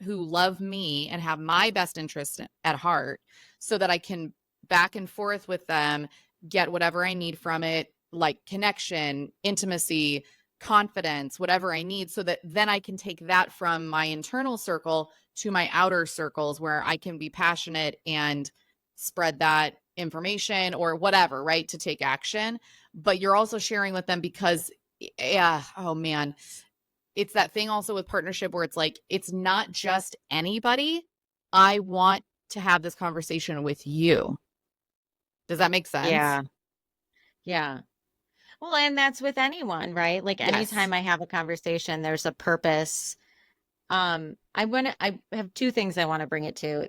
who love me and have my best interest at heart so that I can back and forth with them, get whatever I need from it, like connection, intimacy, confidence, whatever I need, so that then I can take that from my internal circle to my outer circles where I can be passionate and spread that information or whatever, right? To take action. But you're also sharing with them because, yeah, oh man, it's that thing also with partnership where it's like, it's not just anybody. I want to have this conversation with you. Does that make sense? Yeah. Yeah. Well, and that's with anyone, right? Like Yes. anytime I have a conversation, there's a purpose. I have two things I want to bring it to.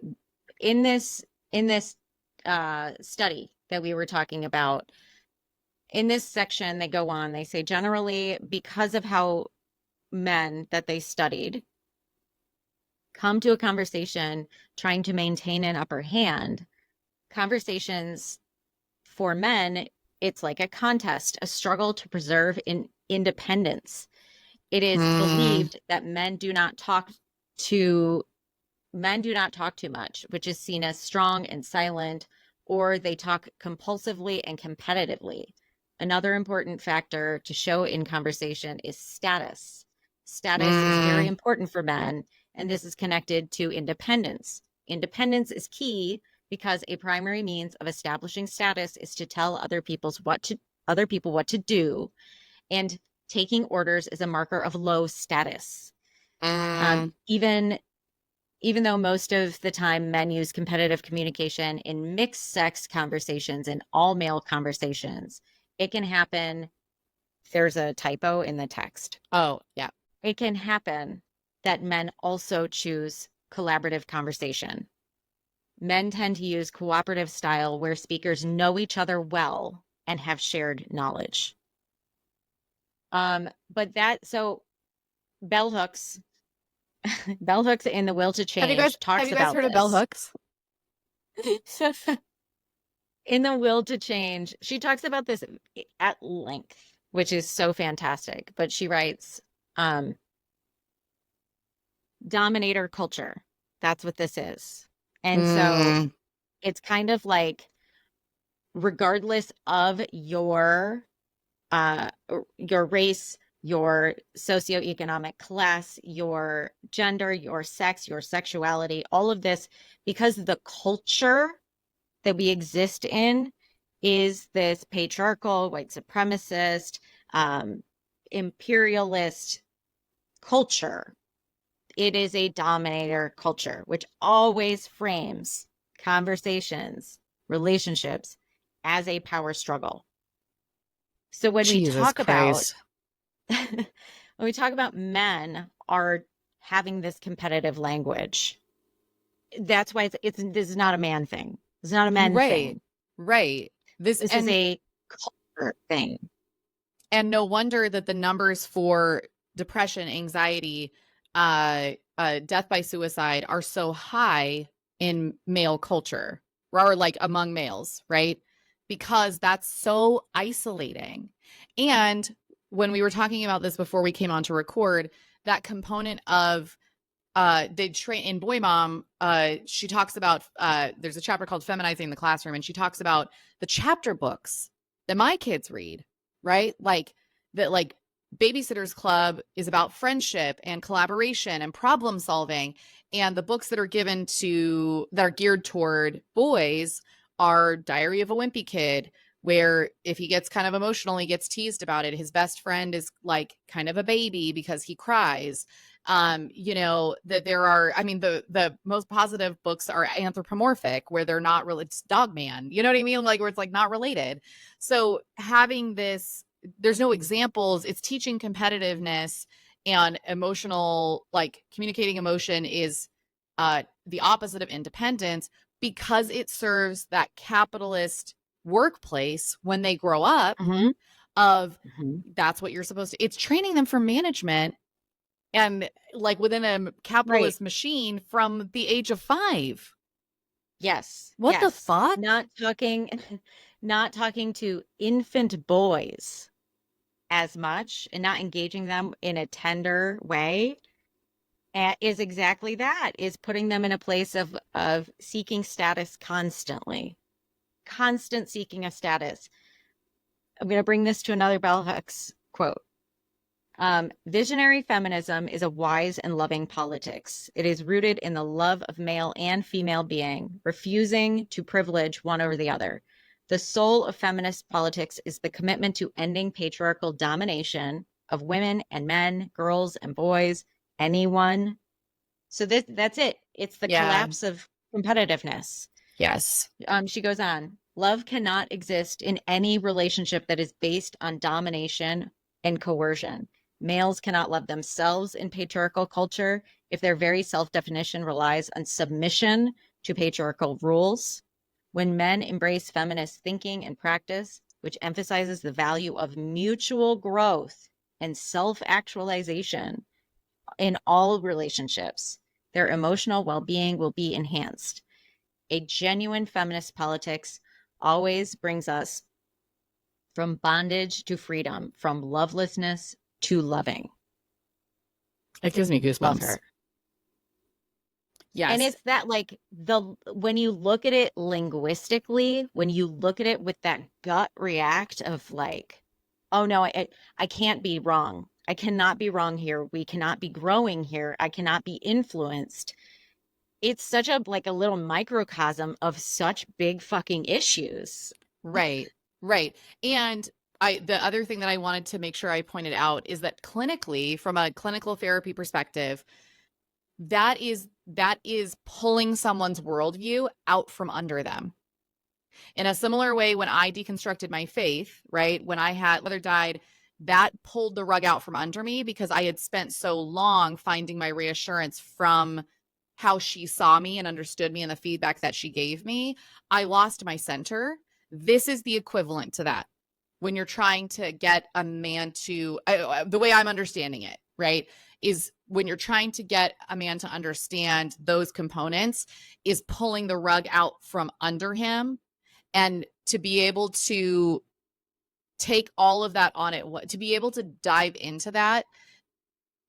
In this study that we were talking about, in this section, they go on, they say generally because of how men that they studied come to a conversation trying to maintain an upper hand, conversations for men, it's like a contest, a struggle to preserve independence. It is Mm, believed that men do not talk too much, which is seen as strong and silent, or they talk compulsively and competitively. Another important factor to show in conversation is status. Status is very mm, important for men, and this is connected to independence. Independence is key because a primary means of establishing status is to tell other people what to do, and taking orders is a marker of low status. mm, Even though most of the time men use competitive communication in mixed sex conversations and all male conversations, it can happen. There's a typo in the text. oh, yeah. It can happen that men also choose collaborative conversation. Men tend to use cooperative style where speakers know each other well and have shared knowledge. But that so bell hooks, bell hooks in The Will to Change have talks you guys about heard of bell this. hooks? In The Will to Change, she talks about this at length, which is so fantastic. But she writes, um, dominator culture. That's what this is. And so Mm, it's kind of like, regardless of your race, your socioeconomic class, your gender, your sex, your sexuality, all of this, because the culture that we exist in is this patriarchal, white supremacist, um, imperialist culture. It is a dominator culture, which always frames conversations, relationships as a power struggle. So when we Jesus talk about Christ. when we talk about men are having this competitive language, that's why it's this is not a man thing. It's not a men Right. thing. Right. This This is a culture thing. and no wonder that the numbers for depression, anxiety, death by suicide are so high in male culture or like among males, right? Because that's so isolating. And when we were talking about this before we came on to record, that component of they train in Boy Mom, she talks about there's a chapter called Feminizing the Classroom, and she talks about the chapter books that my kids read, right? Like that, like Babysitter's Club is about friendship and collaboration and problem solving. And the books that are given to that are geared toward boys are Diary of a Wimpy Kid, where if he gets kind of emotional, he gets teased about it. His best friend is like kind of a baby because he cries. You know, that there are, I mean, the most positive books are anthropomorphic, where they're not really, it's Dog Man, you know what I mean, like where it's like not related. So having this, there's no examples, it's teaching competitiveness and emotional, like communicating emotion is the opposite of independence, because it serves that capitalist workplace when they grow up Mm-hmm. of Mm-hmm. that's what you're supposed to, it's training them for management and like within a Right. capitalist machine from the age of 5. Yes. What the Yes. fuck? Not talking, not talking to infant boys as much and not engaging them in a tender way is exactly that, is putting them in a place of seeking status constantly, constant seeking of status. I'm going to bring this to another bell hooks quote. Visionary feminism is a wise and loving politics. It is rooted in the love of male and female being, refusing to privilege one over the other. The soul of feminist politics is the commitment to ending patriarchal domination of women and men, girls and boys, anyone. So that's it. It's the Yeah. collapse of competitiveness. Yes. She goes on, love cannot exist in any relationship that is based on domination and coercion. Males cannot love themselves in patriarchal culture if their very self definition relies on submission to patriarchal rules. When men embrace feminist thinking and practice, which emphasizes the value of mutual growth and self actualization in all relationships, their emotional well being will be enhanced. A genuine feminist politics always brings us from bondage to freedom, from lovelessness to loving. It gives me Love goosebumps. her. And Yes. it's that, like, when you look at it linguistically, when you look at it with that gut react of like, oh no, I can't be wrong. I cannot be wrong here. We cannot be growing here. I cannot be influenced. It's such a like a little microcosm of such big fucking issues. Right. Right. And the other thing that I wanted to make sure I pointed out is that clinically, from a clinical therapy perspective, that is pulling someone's worldview out from under them. In a similar way, when I deconstructed my faith, right, when I had mother died, that pulled the rug out from under me because I had spent so long finding my reassurance from how she saw me and understood me and the feedback that she gave me. I lost my center. This is the equivalent to that. when you're trying to get a man to, the way I'm understanding it, right, is when you're trying to get a man to understand those components, is pulling the rug out from under him, and to be able to take all of that on it, to be able to dive into that,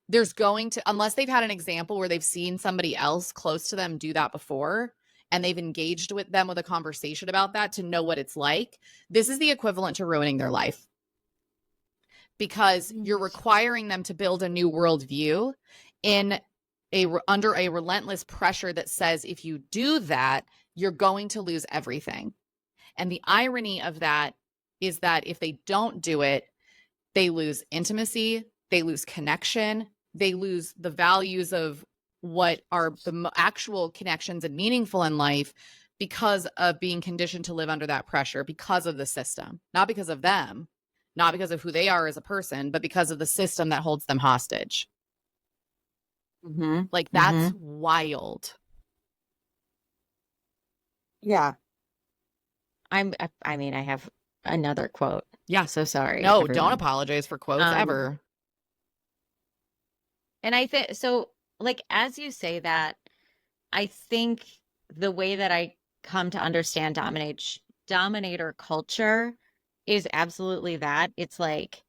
there's going to, unless they've had an example where they've seen somebody else close to them do that before, and they've engaged with them with a conversation about that to know what it's like, this is the equivalent to ruining their life, because you're requiring them to build a new worldview in under a relentless pressure that says if you do that, you're going to lose everything. And the irony of that is that if they don't do it, they lose intimacy, they lose connection, they lose the values of what are the actual connections and meaningful in life, because of being conditioned to live under that pressure, because of the system, not because of them, not because of who they are as a person, but because of the system that holds them hostage. Mm-hmm. Like, that's wild. Yeah. I mean, I have another quote. Yeah. So sorry. No, everyone. don't apologize for quotes ever. And I think so, like, as you say that, I think the way that I come to understand dominator culture is absolutely that. It's like,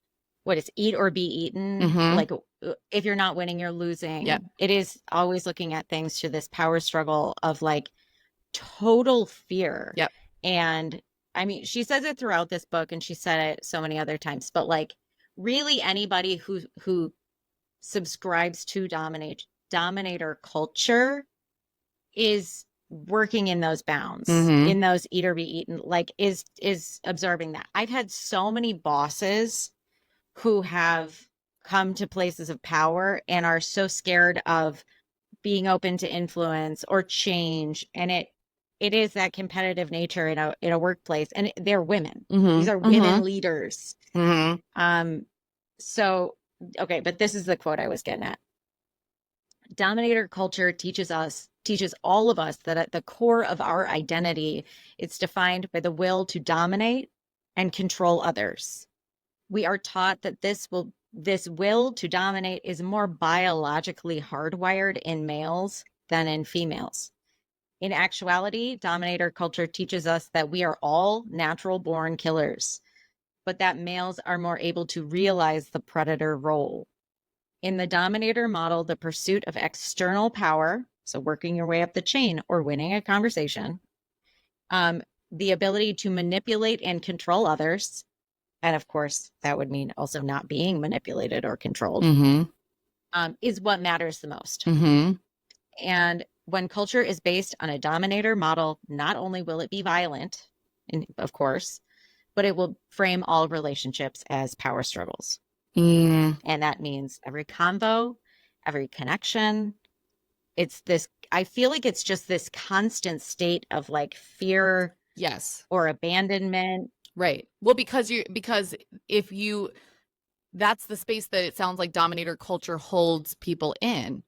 what is eat or be eaten? Mm-hmm. Like, if you're not winning, you're losing. Yep. It is always looking at things through this power struggle of like total fear. Yep. And I mean, she says it throughout this book, and she said it so many other times, but like really anybody who subscribes to dominator culture is working in those bounds, Mm-hmm. in those eat or be eaten, like is absorbing that. I've had so many bosses who have come to places of power and are so scared of being open to influence or change, and it is that competitive nature in a workplace, and they're women. Mm-hmm. These are Mm-hmm. women leaders. Mm-hmm. So okay, but this is the quote I was getting at. Dominator culture teaches all of us that at the core of our identity, it's defined by the will to dominate and control others. We are taught that this will to dominate is more biologically hardwired in males than in females. In actuality, dominator culture teaches us that we are all natural born killers, but that males are more able to realize the predator role. In the dominator model, the pursuit of external power, so working your way up the chain or winning a conversation, the ability to manipulate and control others, and of course, that would mean also not being manipulated or controlled, is what matters the most. Mm-hmm. And when culture is based on a dominator model, not only will it be violent, of course, but it will frame all relationships as power struggles. Mm. And that means every convo, every connection. It's this, I feel like it's just this constant state of like fear. Yes. Or abandonment. Right. Well, because if you, that's the space that it sounds like dominator culture holds people in,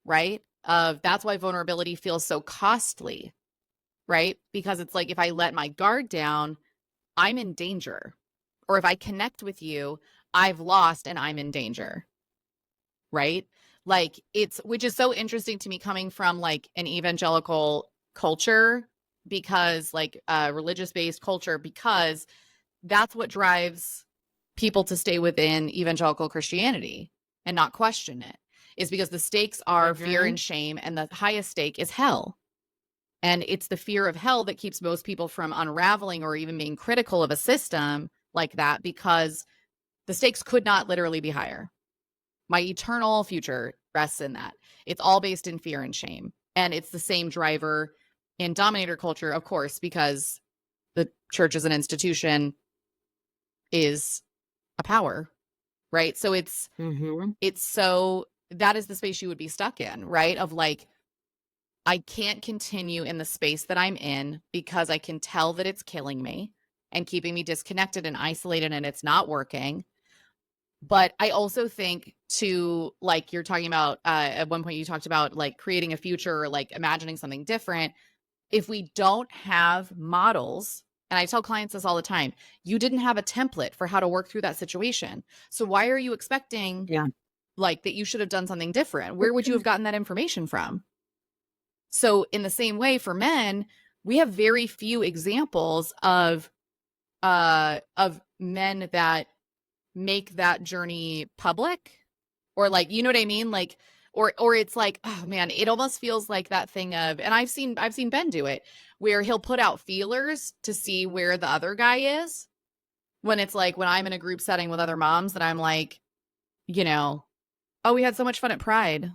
right? That's why vulnerability feels so costly, right? Because it's like, if I let my guard down, I'm in danger. Or if I connect with you, I've lost and I'm in danger. Right? Like, which is so interesting to me coming from like an evangelical culture, because like religious-based culture, because that's what drives people to stay within evangelical Christianity and not question it, is because the stakes are fear and shame, and the highest stake is hell. And it's the fear of hell that keeps most people from unraveling or even being critical of a system like that, because the stakes could not literally be higher. My eternal future rests in that. It's all based in fear and shame. And it's the same driver in dominator culture, of course, because the church as an institution is a power, right? So it's so, that is the space you would be stuck in, right? Of like, I can't continue in the space that I'm in because I can tell that it's killing me and keeping me disconnected and isolated, and it's not working. But I also think, to like, you're talking about at one point you talked about like creating a future or like imagining something different. If we don't have models, And I tell clients this all the time. You didn't have a template for how to work through that situation. So why are you expecting Yeah. like that you should have done something different? Where would you have gotten that information from? So in the same way for men, we have very few examples of men that make that journey public, or like, you know what I mean? Like, or it's like, oh man, it almost feels like that thing of, and I've seen Ben do it, where he'll put out feelers to see where the other guy is, when it's like, when I'm in a group setting with other moms, that I'm like, you know, oh, we had so much fun at Pride.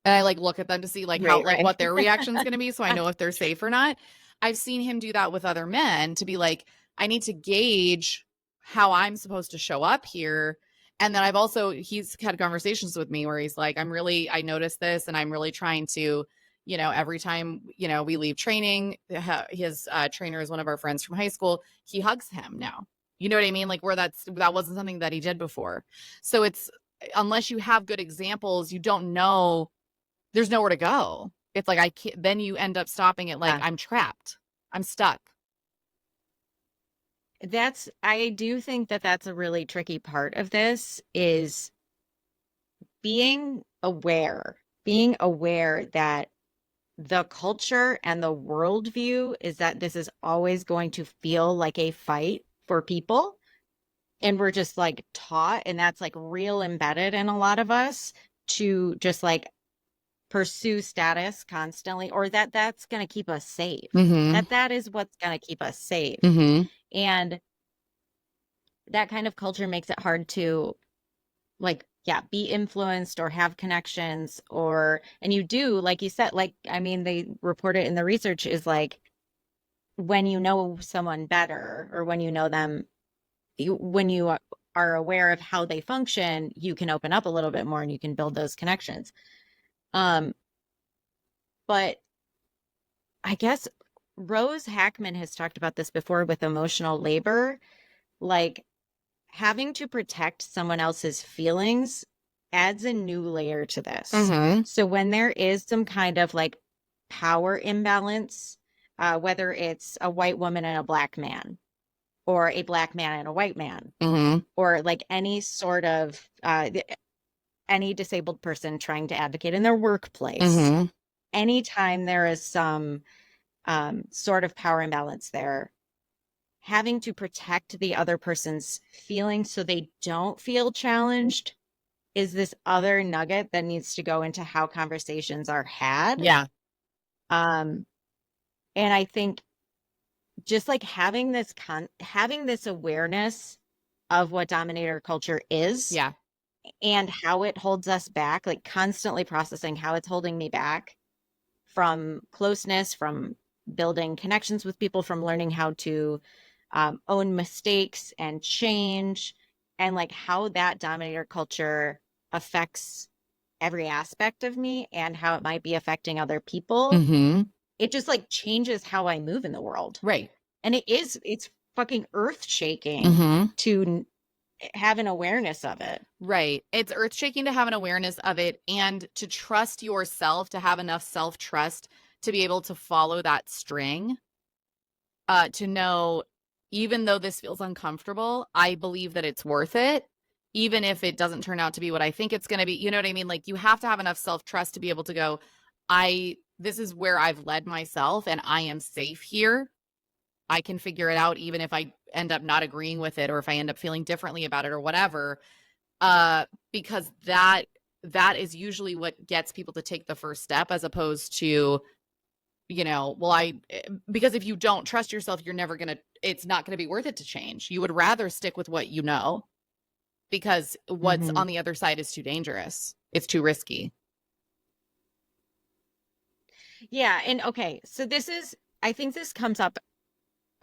And I like look at them to see like how, Right, like right. what their reaction's going to be, so I know if they're safe or not. I've seen him do that with other men, to be like, I need to gauge how I'm supposed to show up here. And then he's had conversations with me where he's like, I noticed this, and I'm really trying to, every time, we leave training, his trainer is one of our friends from high school. He hugs him now. You know what I mean? Like, where that wasn't something that he did before. So it's, unless you have good examples, you don't know, there's nowhere to go. It's like, I can't, then you end up stopping at like, Yeah. I'm trapped. I'm stuck. I do think that that's a really tricky part of this, is being aware that the culture and the worldview is that this is always going to feel like a fight for people. And we're just like taught, and that's like real embedded in a lot of us, to just like pursue status constantly, or that's going to keep us safe. Mm-hmm. That is what's going to keep us safe. Mm-hmm. And that kind of culture makes it hard to, like, yeah, be influenced or have connections, and you do, like you said, like, I mean, they report it in the research, is like, when you know someone better, or when you know them, when you are aware of how they function, you can open up a little bit more and you can build those connections. Um, but I guess Rose Hackman has talked about this before with emotional labor, like, having to protect someone else's feelings adds a new layer to this. Mm-hmm. So when there is some kind of like power imbalance, whether it's a white woman and a black man, or a black man and a white man, Mm-hmm. or like any sort of any disabled person trying to advocate in their workplace, Mm-hmm. anytime there is some sort of power imbalance there, having to protect the other person's feelings so they don't feel challenged is this other nugget that needs to go into how conversations are had. Yeah. Um, and I think just like having this awareness of what dominator culture is Yeah. and how it holds us back, like constantly processing how it's holding me back from closeness, from building connections with people, from learning how to own mistakes and change, and like how that dominator culture affects every aspect of me and how it might be affecting other people. Mm-hmm. It just like changes how I move in the world. Right. And it's fucking earth shaking Mm-hmm. to have an awareness of it. Right. It's earth shaking to have an awareness of it, and to trust yourself, to have enough self trust to be able to follow that string, to know, even though this feels uncomfortable, I believe that it's worth it, even if it doesn't turn out to be what I think it's going to be. You know what I mean? Like, you have to have enough self trust to be able to go, this is where I've led myself and I am safe here. I can figure it out, even if I end up not agreeing with it, or if I end up feeling differently about it or whatever. Because that is usually what gets people to take the first step, as opposed to, because if you don't trust yourself, it's not going to be worth it to change. You would rather stick with what you know, because what's Mm-hmm. on the other side is too dangerous. It's too risky. Yeah. And okay, so I think this comes up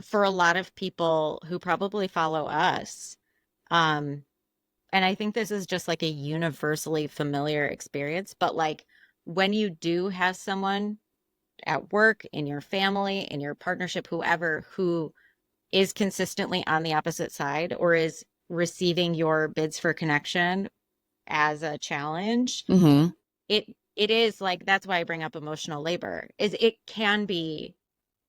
for a lot of people who probably follow us. Um, and I think this is just like a universally familiar experience, but like when you do have someone at work, in your family, in your partnership, whoever, who is consistently on the opposite side, or is receiving your bids for connection as a challenge, Mm-hmm. it is like, that's why I bring up emotional labor, is it can be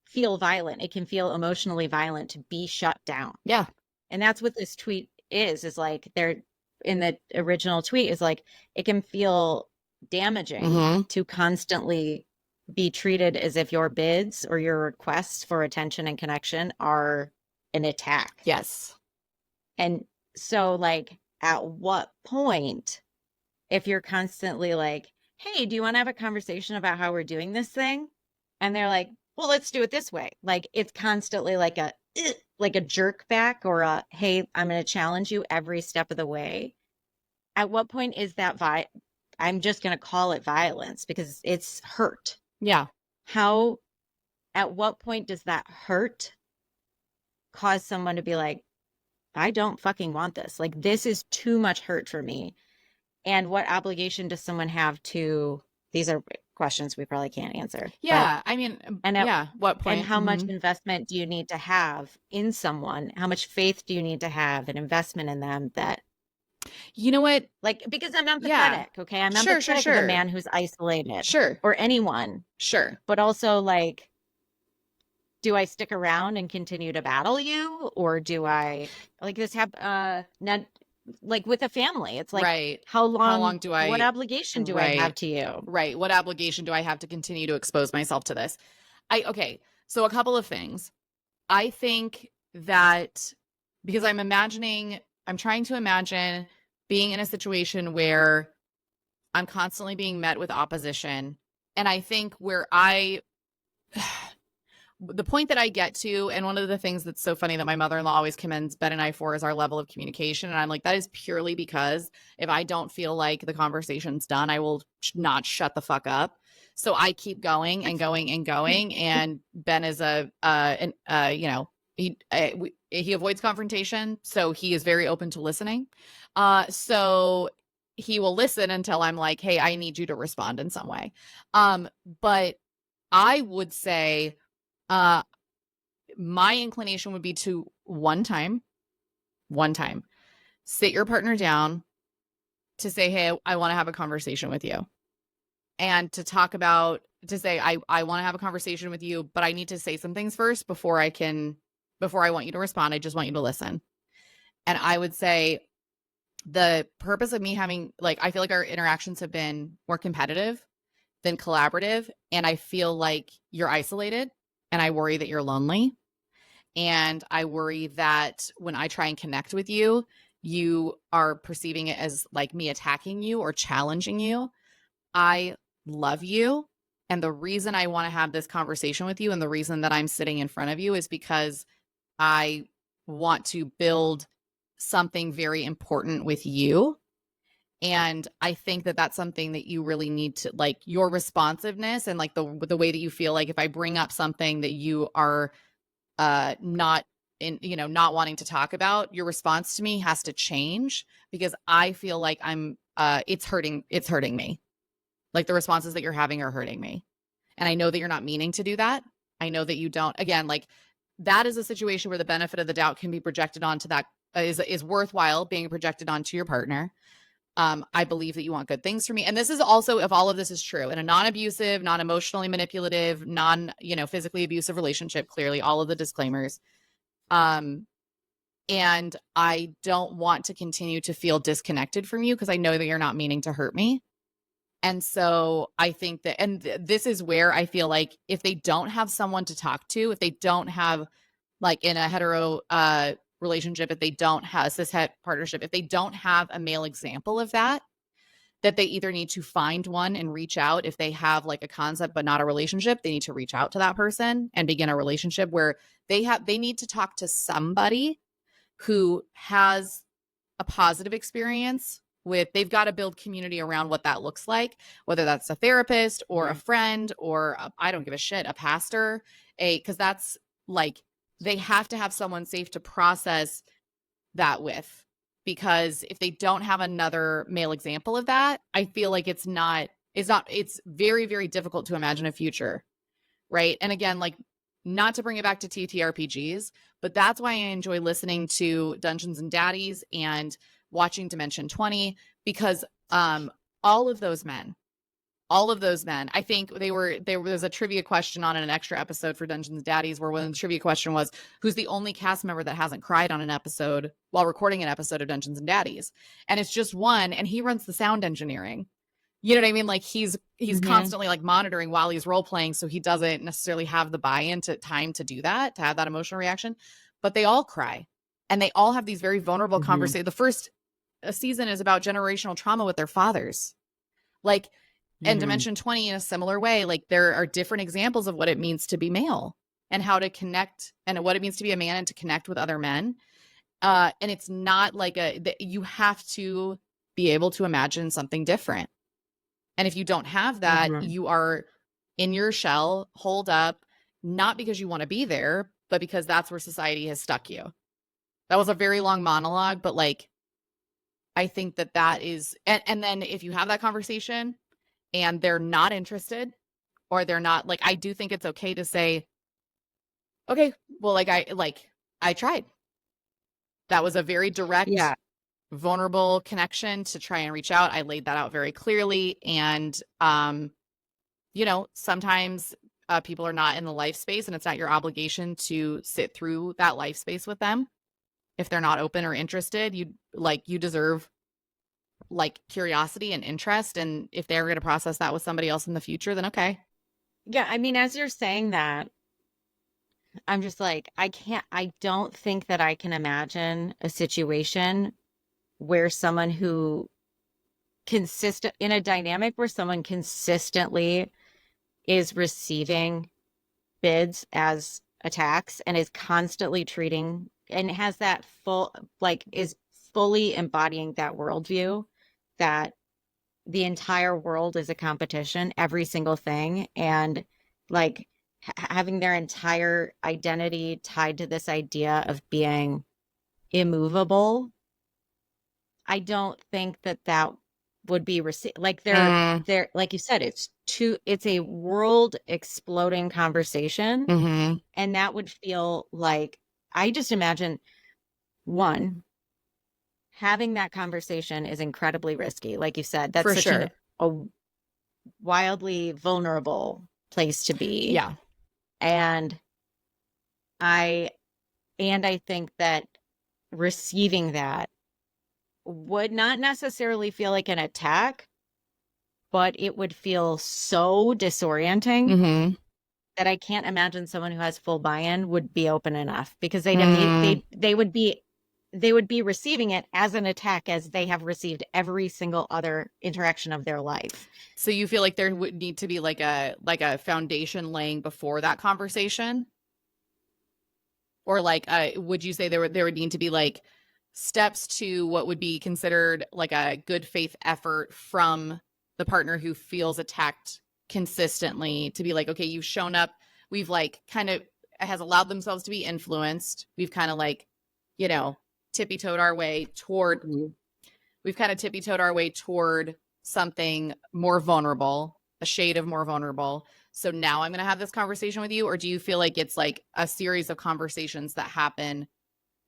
feel violent. It can feel emotionally violent to be shut down. Yeah. And that's what this tweet is like they're in the original tweet is like, it can feel damaging Mm-hmm. to constantly be treated as if your bids or your requests for attention and connection are an attack. Yes. And so, like, at what point, if you're constantly like, hey, do you want to have a conversation about how we're doing this thing? And they're like, well, let's do it this way. Like, it's constantly like a jerk back or a, hey, I'm going to challenge you every step of the way. At what point is that I'm just going to call it violence because it's hurt. Yeah. How, at what point does that hurt cause someone to be like, I don't fucking want this. Like, this is too much hurt for me. And what obligation does someone have to, these are questions we probably can't answer, but, Yeah. I mean, and at, yeah. What and point? how much Mm-hmm. investment do you need to have in someone? How much faith do you need to have an investment in them that, You know what? like, because I'm Yeah. empathetic, okay? I'm Sure, sure, empathetic of a sure. man who's isolated Sure. or anyone, Sure. but also like, do I stick around and continue to battle you? Or do I like this have not like with a family? It's like, Right. how How long, long do what I, obligation do I have right. to you? Right. What obligation do I have to continue to expose myself to this? Okay. So a couple of things. I think that because I'm trying to imagine being in a situation where I'm constantly being met with opposition. And I think the point that I get to, and one of the things that's so funny that my mother-in-law always commends Ben and I for is our level of communication. And I'm like, that is purely because if I don't feel like the conversation's done, I will not shut the fuck up. So I keep going and going and going. And Ben is he avoids confrontation, so he is very open to listening. So he will listen until I'm like, hey, I need you to respond in some way. But I would say uh, my inclination would be to one time, sit your partner down to say, hey, I want to have a conversation with you. And to talk about, to say, I want to have a conversation with you, but I need to say some things first before I want you to respond. I just want you to listen. And I would say the purpose of me having, like, I feel like our interactions have been more competitive than collaborative. And I feel like you're isolated and I worry that you're lonely. And I worry that when I try and connect with you, you are perceiving it as like me attacking you or challenging you. I love you. And the reason I want to have this conversation with you and the reason that I'm sitting in front of you is because I want to build something very important with you. And I think that that's something that you really need to, like, your responsiveness and like the way that you feel like if I bring up something that you are not not wanting to talk about, your response to me has to change because I feel like it's hurting me. Like the responses that you're having are hurting me. And I know that you're not meaning to do that. I know that you don't. Again, like that is a situation where the benefit of the doubt can be projected onto that is worthwhile being projected onto your partner. I believe that you want good things for me. And this is also, if all of this is true, in a non-abusive, non-emotionally manipulative, physically abusive relationship, clearly all of the disclaimers. And I don't want to continue to feel disconnected from you because I know that you're not meaning to hurt me. And so I think that, and this is where I feel like if they don't have someone to talk to, if they don't have, like in a hetero relationship, if they don't have a cis het partnership, if they don't have a male example of that, that they either need to find one and reach out. If they have like a concept but not a relationship, they need to reach out to that person and begin a relationship where they need to talk to somebody who has a positive experience with. They've got to build community around what that looks like, whether that's a therapist or a friend or I don't give a shit, a pastor, because that's like, they have to have someone safe to process that with, because if they don't have another male example of that, I feel like it's very, very difficult to imagine a future. Right. And again, like, not to bring it back to TTRPGs, but that's why I enjoy listening to Dungeons and Daddies and watching Dimension 20, because all of those men All of those men. I think there was a trivia question on an extra episode for Dungeons and Daddies where one of the trivia question was, who's the only cast member that hasn't cried on an episode while recording an episode of Dungeons and Daddies? And it's just one, and he runs the sound engineering. You know what I mean? Like he's Mm-hmm. constantly like monitoring while he's role playing, so he doesn't necessarily have the buy-in to time to do that, to have that emotional reaction. But they all cry, and they all have these very vulnerable Mm-hmm. conversations. The first season is about generational trauma with their fathers. Like, and Mm-hmm. Dimension 20 in a similar way, like there are different examples of what it means to be male and how to connect and what it means to be a man and to connect with other men. And it's not like you have to be able to imagine something different. And if you don't have that, Mm-hmm. you are in your shell, holed up, not because you want to be there, but because that's where society has stuck you. That was a very long monologue, but like, I think that is, and then if you have that conversation and they're not interested or they're not like, I do think it's okay to say, okay, well, I tried. That was a very direct, Yeah. vulnerable connection to try and reach out. I laid that out very clearly. And, sometimes people are not in the life space and it's not your obligation to sit through that life space with them. If they're not open or interested, you deserve like curiosity and interest. And if they're going to process that with somebody else in the future, then okay. Yeah. I mean, as you're saying that, I'm just like, I don't think that I can imagine a situation where someone who in a dynamic where someone consistently is receiving bids as attacks and is constantly treating and has that is fully embodying that worldview that the entire world is a competition, every single thing, and like having their entire identity tied to this idea of being immovable. I don't think that that would be received. Like Mm, they're like you said, it's a world exploding conversation, mm-hmm. and that would feel like I just imagine one having that conversation is incredibly risky. Like you said, that's For such sure. a wildly vulnerable place to be. Yeah, And I I think that receiving that would not necessarily feel like an attack, but it would feel so disorienting mm-hmm. that I can't imagine someone who has full buy-in would be open enough because they'd Mm. they would be receiving it as an attack as they have received every single other interaction of their life. So you feel like there would need to be like a foundation laying before that conversation, or like would you say there would need to be like steps to what would be considered like a good faith effort from the partner who feels attacked consistently to be like, okay, you've shown up, we've like kind of has allowed themselves to be influenced, we've kind of like, you know, tippy toed our way toward Mhm. we've kind of tippy toed our way toward something more vulnerable, a shade of more vulnerable. So now I'm going to have this conversation with you. Or do you feel like it's like a series of conversations that happen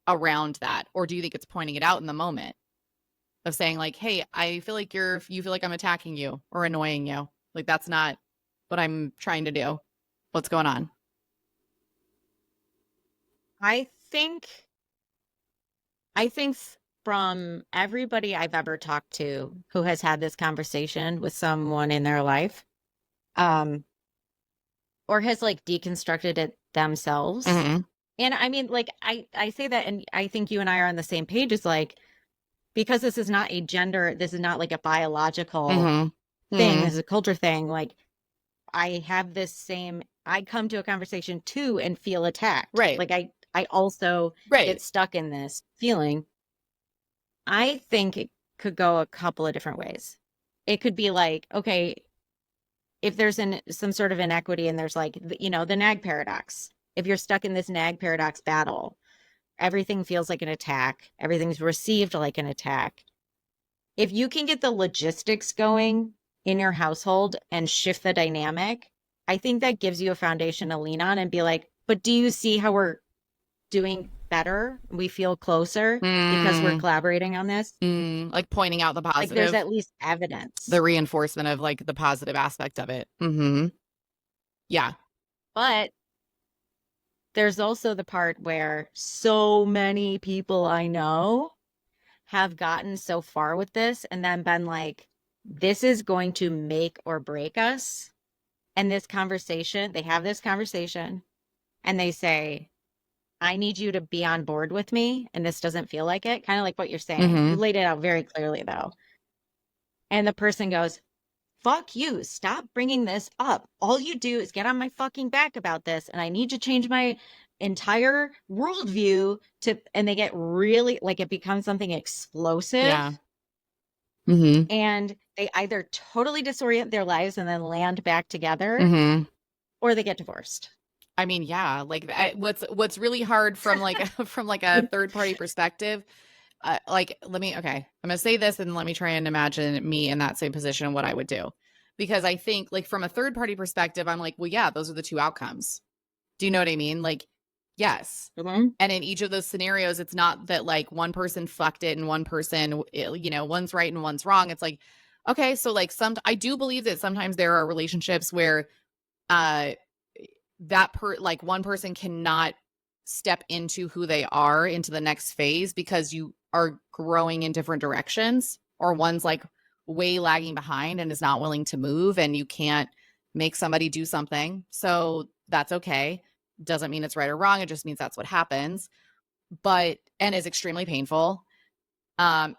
around that? Or do you think it's pointing it out in the moment of saying, like, hey, I feel like you feel like I'm attacking you or annoying you? Like, that's not what I'm trying to do. What's going on? I think I think from everybody I've ever talked to who has had this conversation with someone in their life, um, or has like deconstructed it themselves. Mm-hmm. And I mean, like I say that, and I think you and I are on the same page. Is like because this is not a gender, this is not like a biological Mm-hmm. thing. This Mm-hmm. is a culture thing. Like I have this same. I come to a conversation too and feel attacked. Right. Like I also get Right. stuck in this feeling. I think it could go a couple of different ways. It could be like, okay, if there's some sort of inequity and there's like, the nag paradox. If you're stuck in this nag paradox battle, everything feels like an attack. Everything's received like an attack. If you can get the logistics going in your household and shift the dynamic, I think that gives you a foundation to lean on and be like, but do you see how we're doing better. We feel closer because we're Mm, collaborating on this. like pointing out the Like there's positive, at least evidence. the reinforcement of like the positive aspect of it. Yeah. But there's also the part where so many people I know have gotten so far with this and then been like, this is going to make or break us. And this conversation, they have this conversation and they say, I need you to be on board with me. And this doesn't feel like it. Kind of like what you're saying. You Mm-hmm. laid it out very clearly, though. And the person goes, fuck you. Stop bringing this up. All you do is get on my fucking back about this. And I need to change my entire worldview to, and they get really like it becomes something explosive. Yeah. Mm-hmm. And they either totally disorient their lives and then land back together Mm-hmm. or they get divorced. I mean, yeah, like what's really hard from like from like a third party perspective. Like, okay, I'm gonna say this and let me try and imagine me in that same position and what I would do. Because I think, like, from a third party perspective, I'm like, well, yeah, those are the two outcomes. Do you know what I mean? Like, yes. Mm-hmm. And in each of those scenarios, it's not that like one person fucked it and one person, one's right and one's wrong. It's like, okay, so like I do believe that sometimes there are relationships where uh like one person cannot step into who they are into the next phase because you are growing in different directions, or one's like way lagging behind and is not willing to move, and you can't make somebody do something. So that's okay. Doesn't mean it's right or wrong. It just means that's what happens. And is extremely painful. And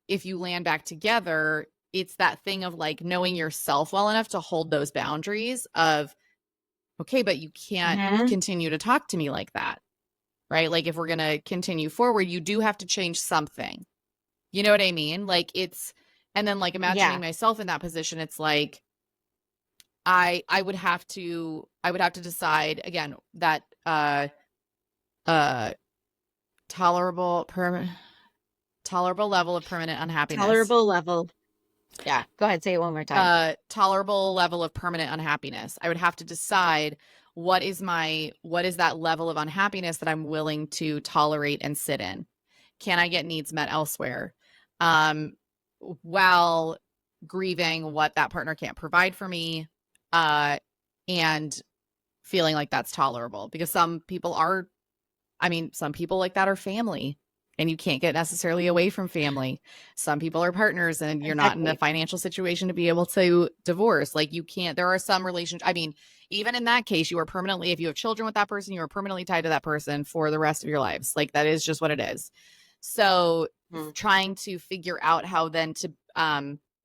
if you land back together, it's that thing of like knowing yourself well enough to hold those boundaries of, okay, but you can't Mm-hmm. continue to talk to me like that, right? Like if we're going to continue forward, you do have to change something. You know what I mean? Like and then like imagining Yeah. myself in that position, it's like I would have to decide again that uh tolerable level of permanent unhappiness. Tolerable level. Yeah. Go ahead. Say it one more time. Tolerable level of permanent unhappiness. I would have to decide what is that level of unhappiness that I'm willing to tolerate and sit in. Can I get needs met elsewhere? While grieving what that partner can't provide for me, and feeling like that's tolerable, because some people like that are family, and you can't get necessarily away from family. Some people are partners and you're not in a Exactly. financial situation to be able to divorce. Like you can't, there are some relationships. I mean, even in that case, you are permanently, if you have children with that person, you are permanently tied to that person for the rest of your lives. Like that is just what it is. So Mm. trying to figure out how then to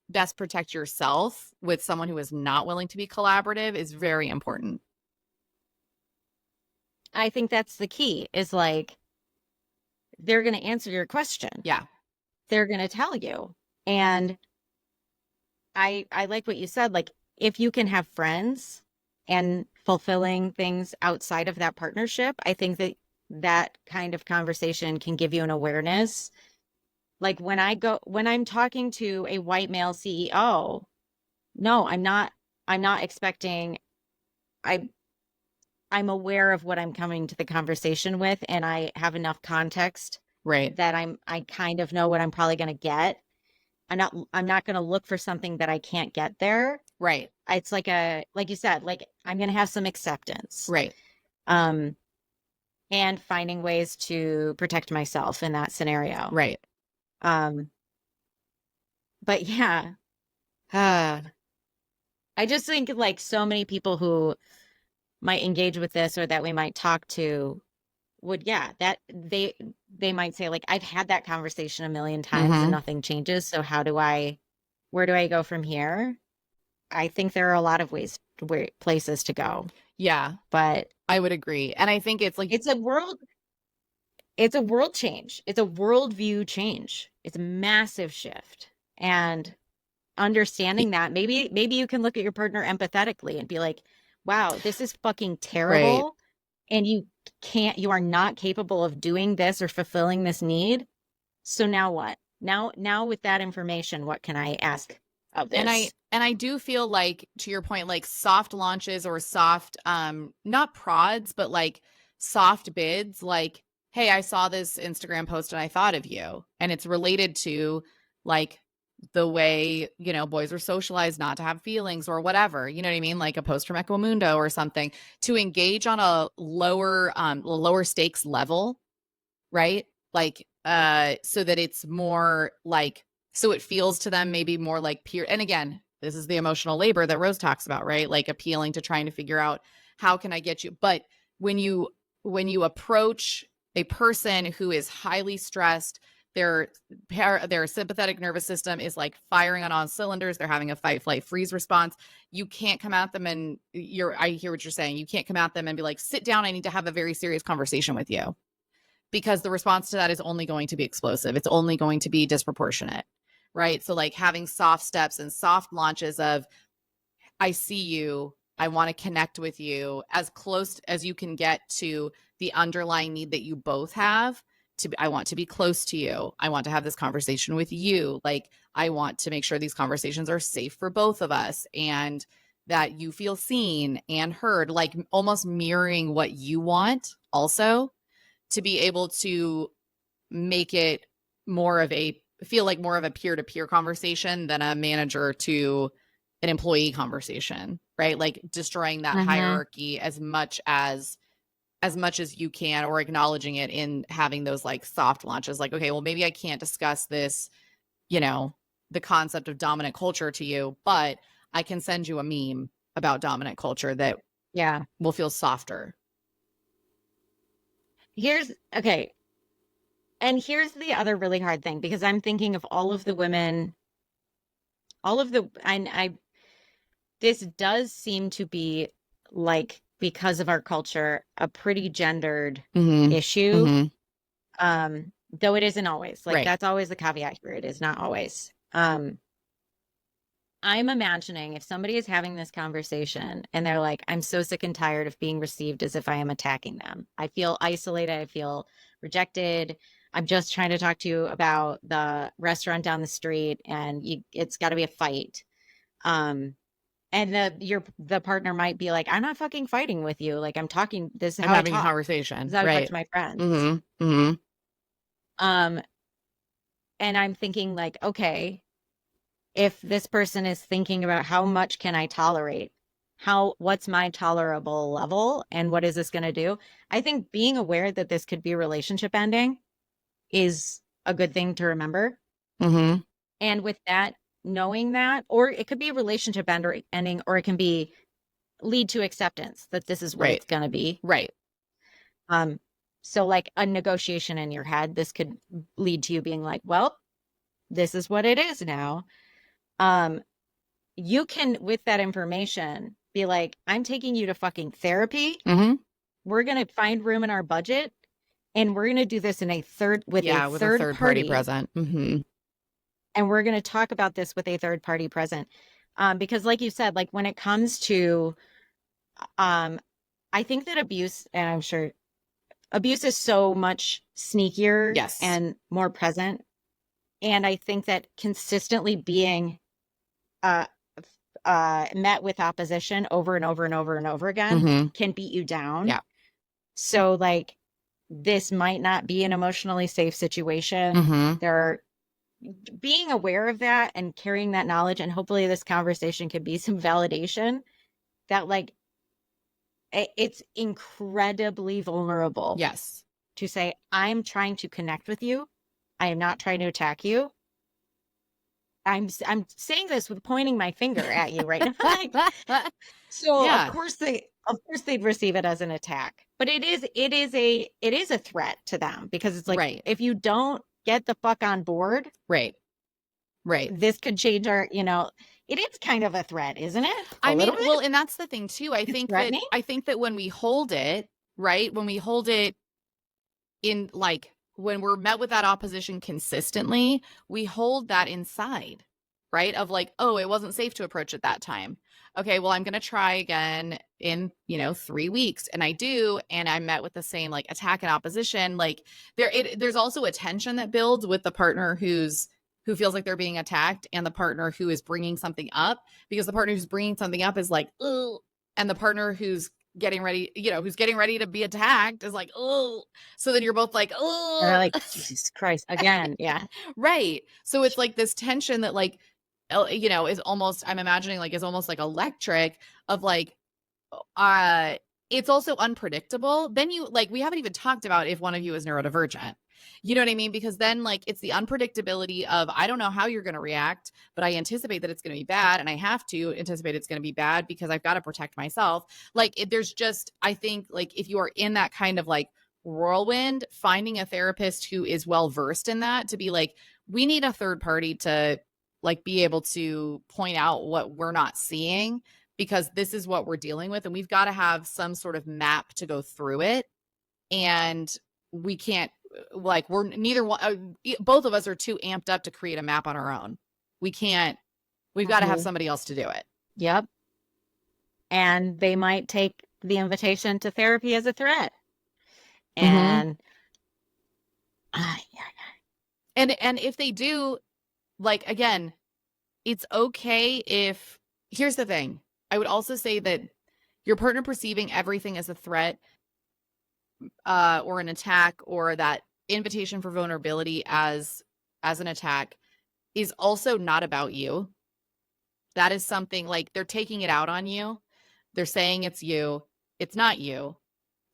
best protect yourself with someone who is not willing to be collaborative is very important. I think that's the key is like, they're going to answer your question. Yeah. They're going to tell you. And I like what you said. Like, if you can have friends and fulfilling things outside of that partnership, I think that that kind of conversation can give you an awareness. Like when I'm talking to a white male CEO, no, I'm not expecting, I, I'm aware of what I'm coming to the conversation with, and I have enough context Right. that I kind of know what I'm probably going to get. I'm not going to look for something that I can't get there. Right. It's like like you said, like I'm going to have some acceptance. Right. Um, and finding ways to protect myself in that scenario. Right. Um, but yeah, I just think like so many people who might engage with this or that we might talk to would, yeah, that they might say like, I've had that conversation a million times and Mm-hmm. nothing changes. So where do I go from here? I think there are a lot of places to go, Yeah, but I would agree. And I think it's like, it's a world, it's a world change. It's a worldview change. It's a massive shift. And understanding that maybe you can look at your partner empathetically and be like, wow, this is fucking right. terrible. And you are not capable of doing this or fulfilling this need. So now what? Now with that information, what can I ask of And this? I do feel like, to your point, like soft launches or soft not prods, but like soft bids like, hey, I saw this Instagram post and I thought of you. And it's related to like the way, you know, boys are socialized not to have feelings or whatever, you know what I mean? Like a post from Equimundo or something, to engage on a lower stakes level, right? Like, so that it's more like, so it feels to them maybe more like peer. And again, this is the emotional labor that Rose talks about, right? Like appealing to trying to figure out how can I get you. But when you approach a person who is highly stressed, their sympathetic nervous system is like firing on all cylinders, they're having a fight, flight, freeze response. You can't come at them and I hear what you're saying. You can't come at them and be like, sit down, I need to have a very serious conversation with you, because the response to that is only going to be explosive. It's only going to be disproportionate, right? So like having soft steps and soft launches of, I see you, I want to connect with you, as close as you can get to the underlying need that you both have. I want to be close to you. I want to have this conversation with you. Like, I want to make sure these conversations are safe for both of us and that you feel seen and heard, like almost mirroring what you want also, to be able to make it more of a feel like more of a peer-to-peer conversation than a manager to an employee conversation, right? Like destroying that Mm-hmm. hierarchy as much as you can, or acknowledging it in having those like soft launches, like, okay, well, maybe I can't discuss this, you know, the concept of dominant culture to you, but I can send you a meme about dominant culture that Yeah. will feel softer. Okay. And here's the other really hard thing, because I'm thinking of all of the women, this does seem to be like, because of our culture, a pretty gendered Mm-hmm. issue. Mm-hmm. Though it isn't always. Like, Right. that's always the caveat here. It is not always. I'm imagining if somebody is having this conversation and they're like, I'm so sick and tired of being received as if I am attacking them. I feel isolated. I feel rejected. I'm just trying to talk to you about the restaurant down the street, and it's got to be a fight. Um, and the partner might be like, I'm not fucking fighting with you. Like, I'm talking. This is I'm how I having a talk. This conversation. is how I talk Right. to my friends. Mm-hmm. Mm-hmm. Um, and I'm thinking like, okay, if this person is thinking about how much can I tolerate, what's my tolerable level, and what is this going to do? I think being aware that this could be a relationship ending is a good thing to remember. Mm-hmm. And with that, knowing that, or it could be a relationship ending, or it can be lead to acceptance that this is what Right. it's going to be. Right. Um, so like a negotiation in your head, this could lead to you being like, well, this is what it is now. Um, you can, with that information, be like, I'm taking you to fucking therapy. Mm-hmm. We're going to find room in our budget, and we're going to do this with a With a third third party party. present. Mm-hmm. And we're going to talk about this with a third party present. Because like you said, like when it comes to, um, I think that abuse, and I'm sure abuse is so much sneakier Yes. and more present. And I think that consistently being, uh, met with opposition over and over and over and over again Mm-hmm. can beat you down. Yeah. So like, this might not be an emotionally safe situation. Mm-hmm. There are, being aware of that and carrying that knowledge, and hopefully this conversation can be some validation that like, it's incredibly vulnerable Yes. to say, I'm trying to connect with you. I am not trying to attack you. I'm saying this with pointing my finger at you right now. Like, so Yeah. of course they'd receive it as an attack. But it is a threat to them, because it's like, Right. if you don't get the fuck on board, Right. Right. this could change our, it is kind of a threat, isn't it? I A mean, little well, bit. and that's the thing too. It's threatening. I think that when we hold it, right? When we hold it in like when we're met with that opposition consistently, we hold that inside, right? Of like, oh, it wasn't safe to approach at that time. Okay, well, I'm going to try again in, 3 weeks. And I do. And I'm met with the same like attack and opposition. Like there's also a tension that builds with the partner who feels like they're being attacked and the partner who is bringing something up, because the partner who's bringing something up is like, oh, and the partner who's getting ready, who's getting ready to be attacked is like, oh, so then you're both like, And they're oh, like, Jesus Christ, again. Yeah. right. So it's like this tension that like, is almost, I'm imagining like is almost like electric of like, uh it's also unpredictable. Then you like we haven't even talked about if one of you is neurodivergent. You know what I mean? Because then like it's the unpredictability of I don't know how you're going to react, but I anticipate that it's going to be bad and I have to anticipate it's going to be bad because I've got to protect myself. Like there's just I think like if you are in that kind of like whirlwind, finding a therapist who is well versed in that to be like we need a third party to like be able to point out what we're not seeing because this is what we're dealing with and we've got to have some sort of map to go through it and we can't like we're neither one both of us are too amped up to create a map on our own. We can't we've got to have Mm-hmm. somebody else to do it. Yep. And they might take the invitation to therapy as a threat. Mm-hmm. And yeah. And if they do, like again, it's okay if here's the thing. I would also say that your partner perceiving everything as a threat or an attack or that invitation for vulnerability as an attack is also not about you. That is something like they're taking it out on you. They're saying it's you. It's not you.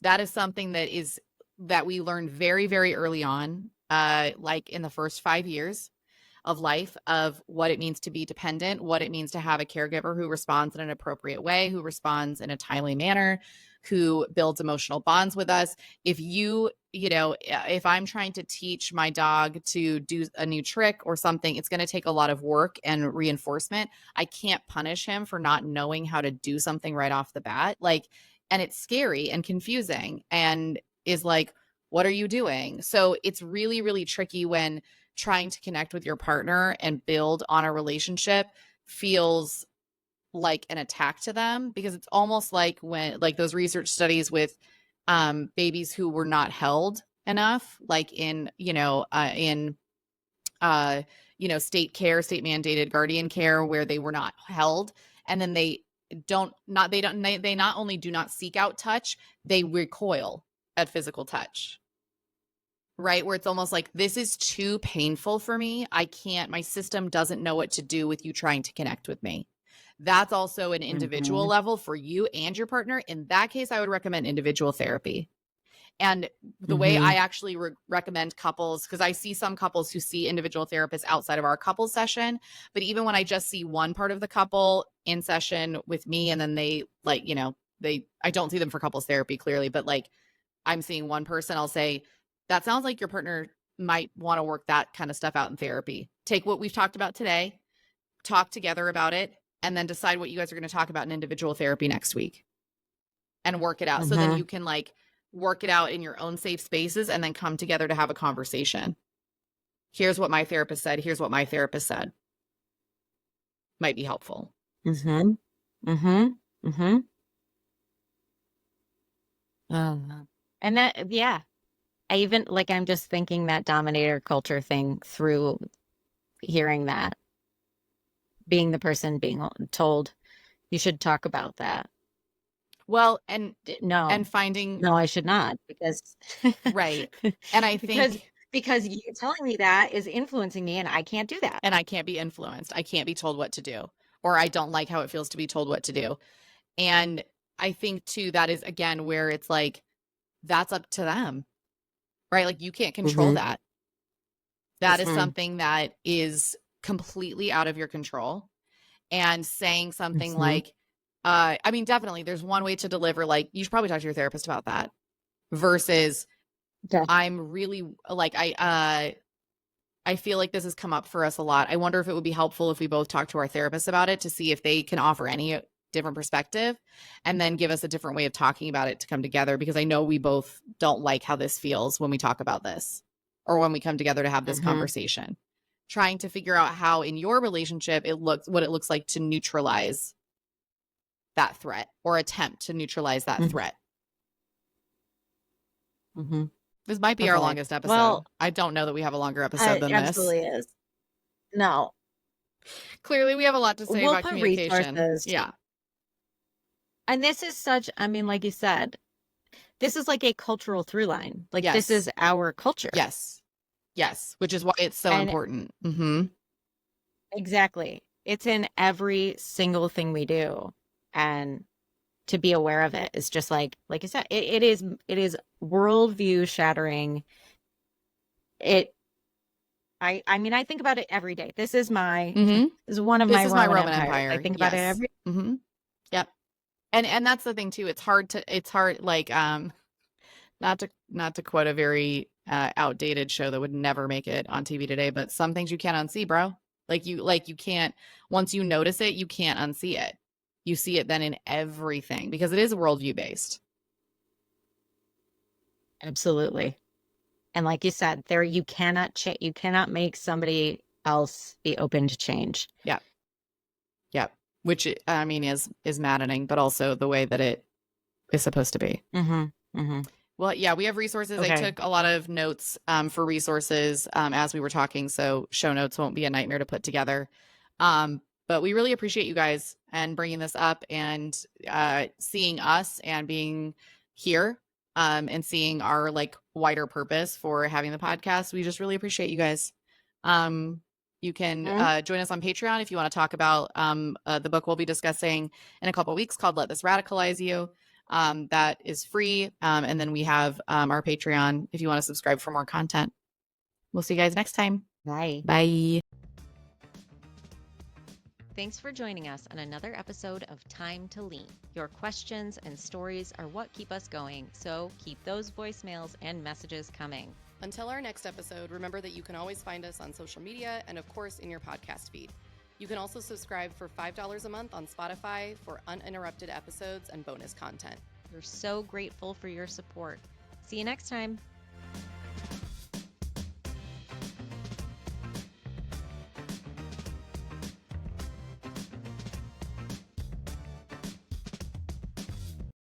That is something that we learned very, very early on, like in the first 5 years of life of what it means to be dependent, what it means to have a caregiver who responds in an appropriate way, who responds in a timely manner, who builds emotional bonds with us. If if I'm trying to teach my dog to do a new trick or something, it's going to take a lot of work and reinforcement. I can't punish him for not knowing how to do something right off the bat. Like, and it's scary and confusing and is like, what are you doing? So it's really, really tricky when trying to connect with your partner and build on a relationship feels like an attack to them because it's almost like when like those research studies with babies who were not held enough like in state care, state mandated guardian care where they were not held and then they not only do not seek out touch, they recoil at physical touch, right? Where it's almost like, this is too painful for me. I can't, my system doesn't know what to do with you trying to connect with me. That's also an individual Mm-hmm. level for you and your partner. In that case, I would recommend individual therapy. And the way Mm-hmm. I actually recommend couples, because I see some couples who see individual therapists outside of our couple session, but even when I just see one part of the couple in session with me, and then they like, I don't see them for couples therapy clearly, but like I'm seeing one person, I'll say, that sounds like your partner might want to work that kind of stuff out in therapy. Take what we've talked about today, talk together about it, and then decide what you guys are going to talk about in individual therapy next week and work it out. So then Mm-hmm. you can like work it out in your own safe spaces and then come together to have a conversation. Here's what my therapist said. Here's what my therapist said. Might be helpful. Mm-hmm. Mm-hmm. Mm-hmm. And that, yeah. I even like I'm just thinking that dominator culture thing through hearing that, being the person being told you should talk about that. Well, and No, finding no, I should not because right. And I because think because you telling me that is influencing me and I can't do that. and I can't be influenced. I can't be told what to do, or I don't like how it feels to be told what to do. And I think too, that is again where it's like, that's up to them, right? Like you can't control Mm-hmm. that. That is Mm-hmm. something that is completely out of your control. And saying something Mm-hmm. like, I mean, definitely there's one way to deliver, like, you should probably talk to your therapist about that versus Yeah. I'm really like, I feel like this has come up for us a lot. I wonder if it would be helpful if we both talk to our therapist about it to see if they can offer any different perspective and then give us a different way of talking about it to come together because I know we both don't like how this feels when we talk about this or when we come together to have this Mm-hmm. conversation. Trying to figure out how in your relationship what it looks like to neutralize that threat or attempt to neutralize that threat. Mm-hmm. This might be our Okay. longest episode. Well, I don't know that we have a longer episode it than this. absolutely is. No, Clearly, we have a lot to say we'll about put communication. resources. Yeah. And this is such, I mean, like you said, this is like a cultural through line. Like this Yes. is our culture. Yes. Yes. Which is why it's so And important. Mm-hmm. exactly. It's in every single thing we do. And to be aware of it is just like you said, it is worldview shattering. It I mean, I think about it every day. This is my Mm-hmm. this is one of This my is my Roman Roman empires. I Empire. think about it Yes. every Mm-hmm. Yep. And that's the thing too. It's hard like not to quote a very outdated show that would never make it on TV today, but some things you can't unsee, bro. Like you can't, once you notice it, you can't unsee it. You see it then in everything because it is worldview based. absolutely. And like you said, there you cannot make somebody else be open to change. Yeah. Yeah. Which I mean is maddening, but also the way that it is supposed to be. Mm-hmm. Mm-hmm. Well, yeah, we have resources. I Okay. took a lot of notes for resources as we were talking, so show notes won't be a nightmare to put together. But we really appreciate you guys and bringing this up and seeing us and being here and seeing our like wider purpose for having the podcast. We just really appreciate you guys. Um, you can Mhm. join us on Patreon if you want to talk about the book we'll be discussing in a couple weeks called Let This Radicalize You. That is free. And then we have our Patreon if you want to subscribe for more content. We'll see you guys next time. Bye. Bye. Thanks for joining us on another episode of Time to Lean. Your questions and stories are what keep us going, so keep those voicemails and messages coming. Until our next episode, remember that you can always find us on social media and, of course, in your podcast feed. You can also subscribe for $5 a month on Spotify for uninterrupted episodes and bonus content. We're so grateful for your support. See you next time.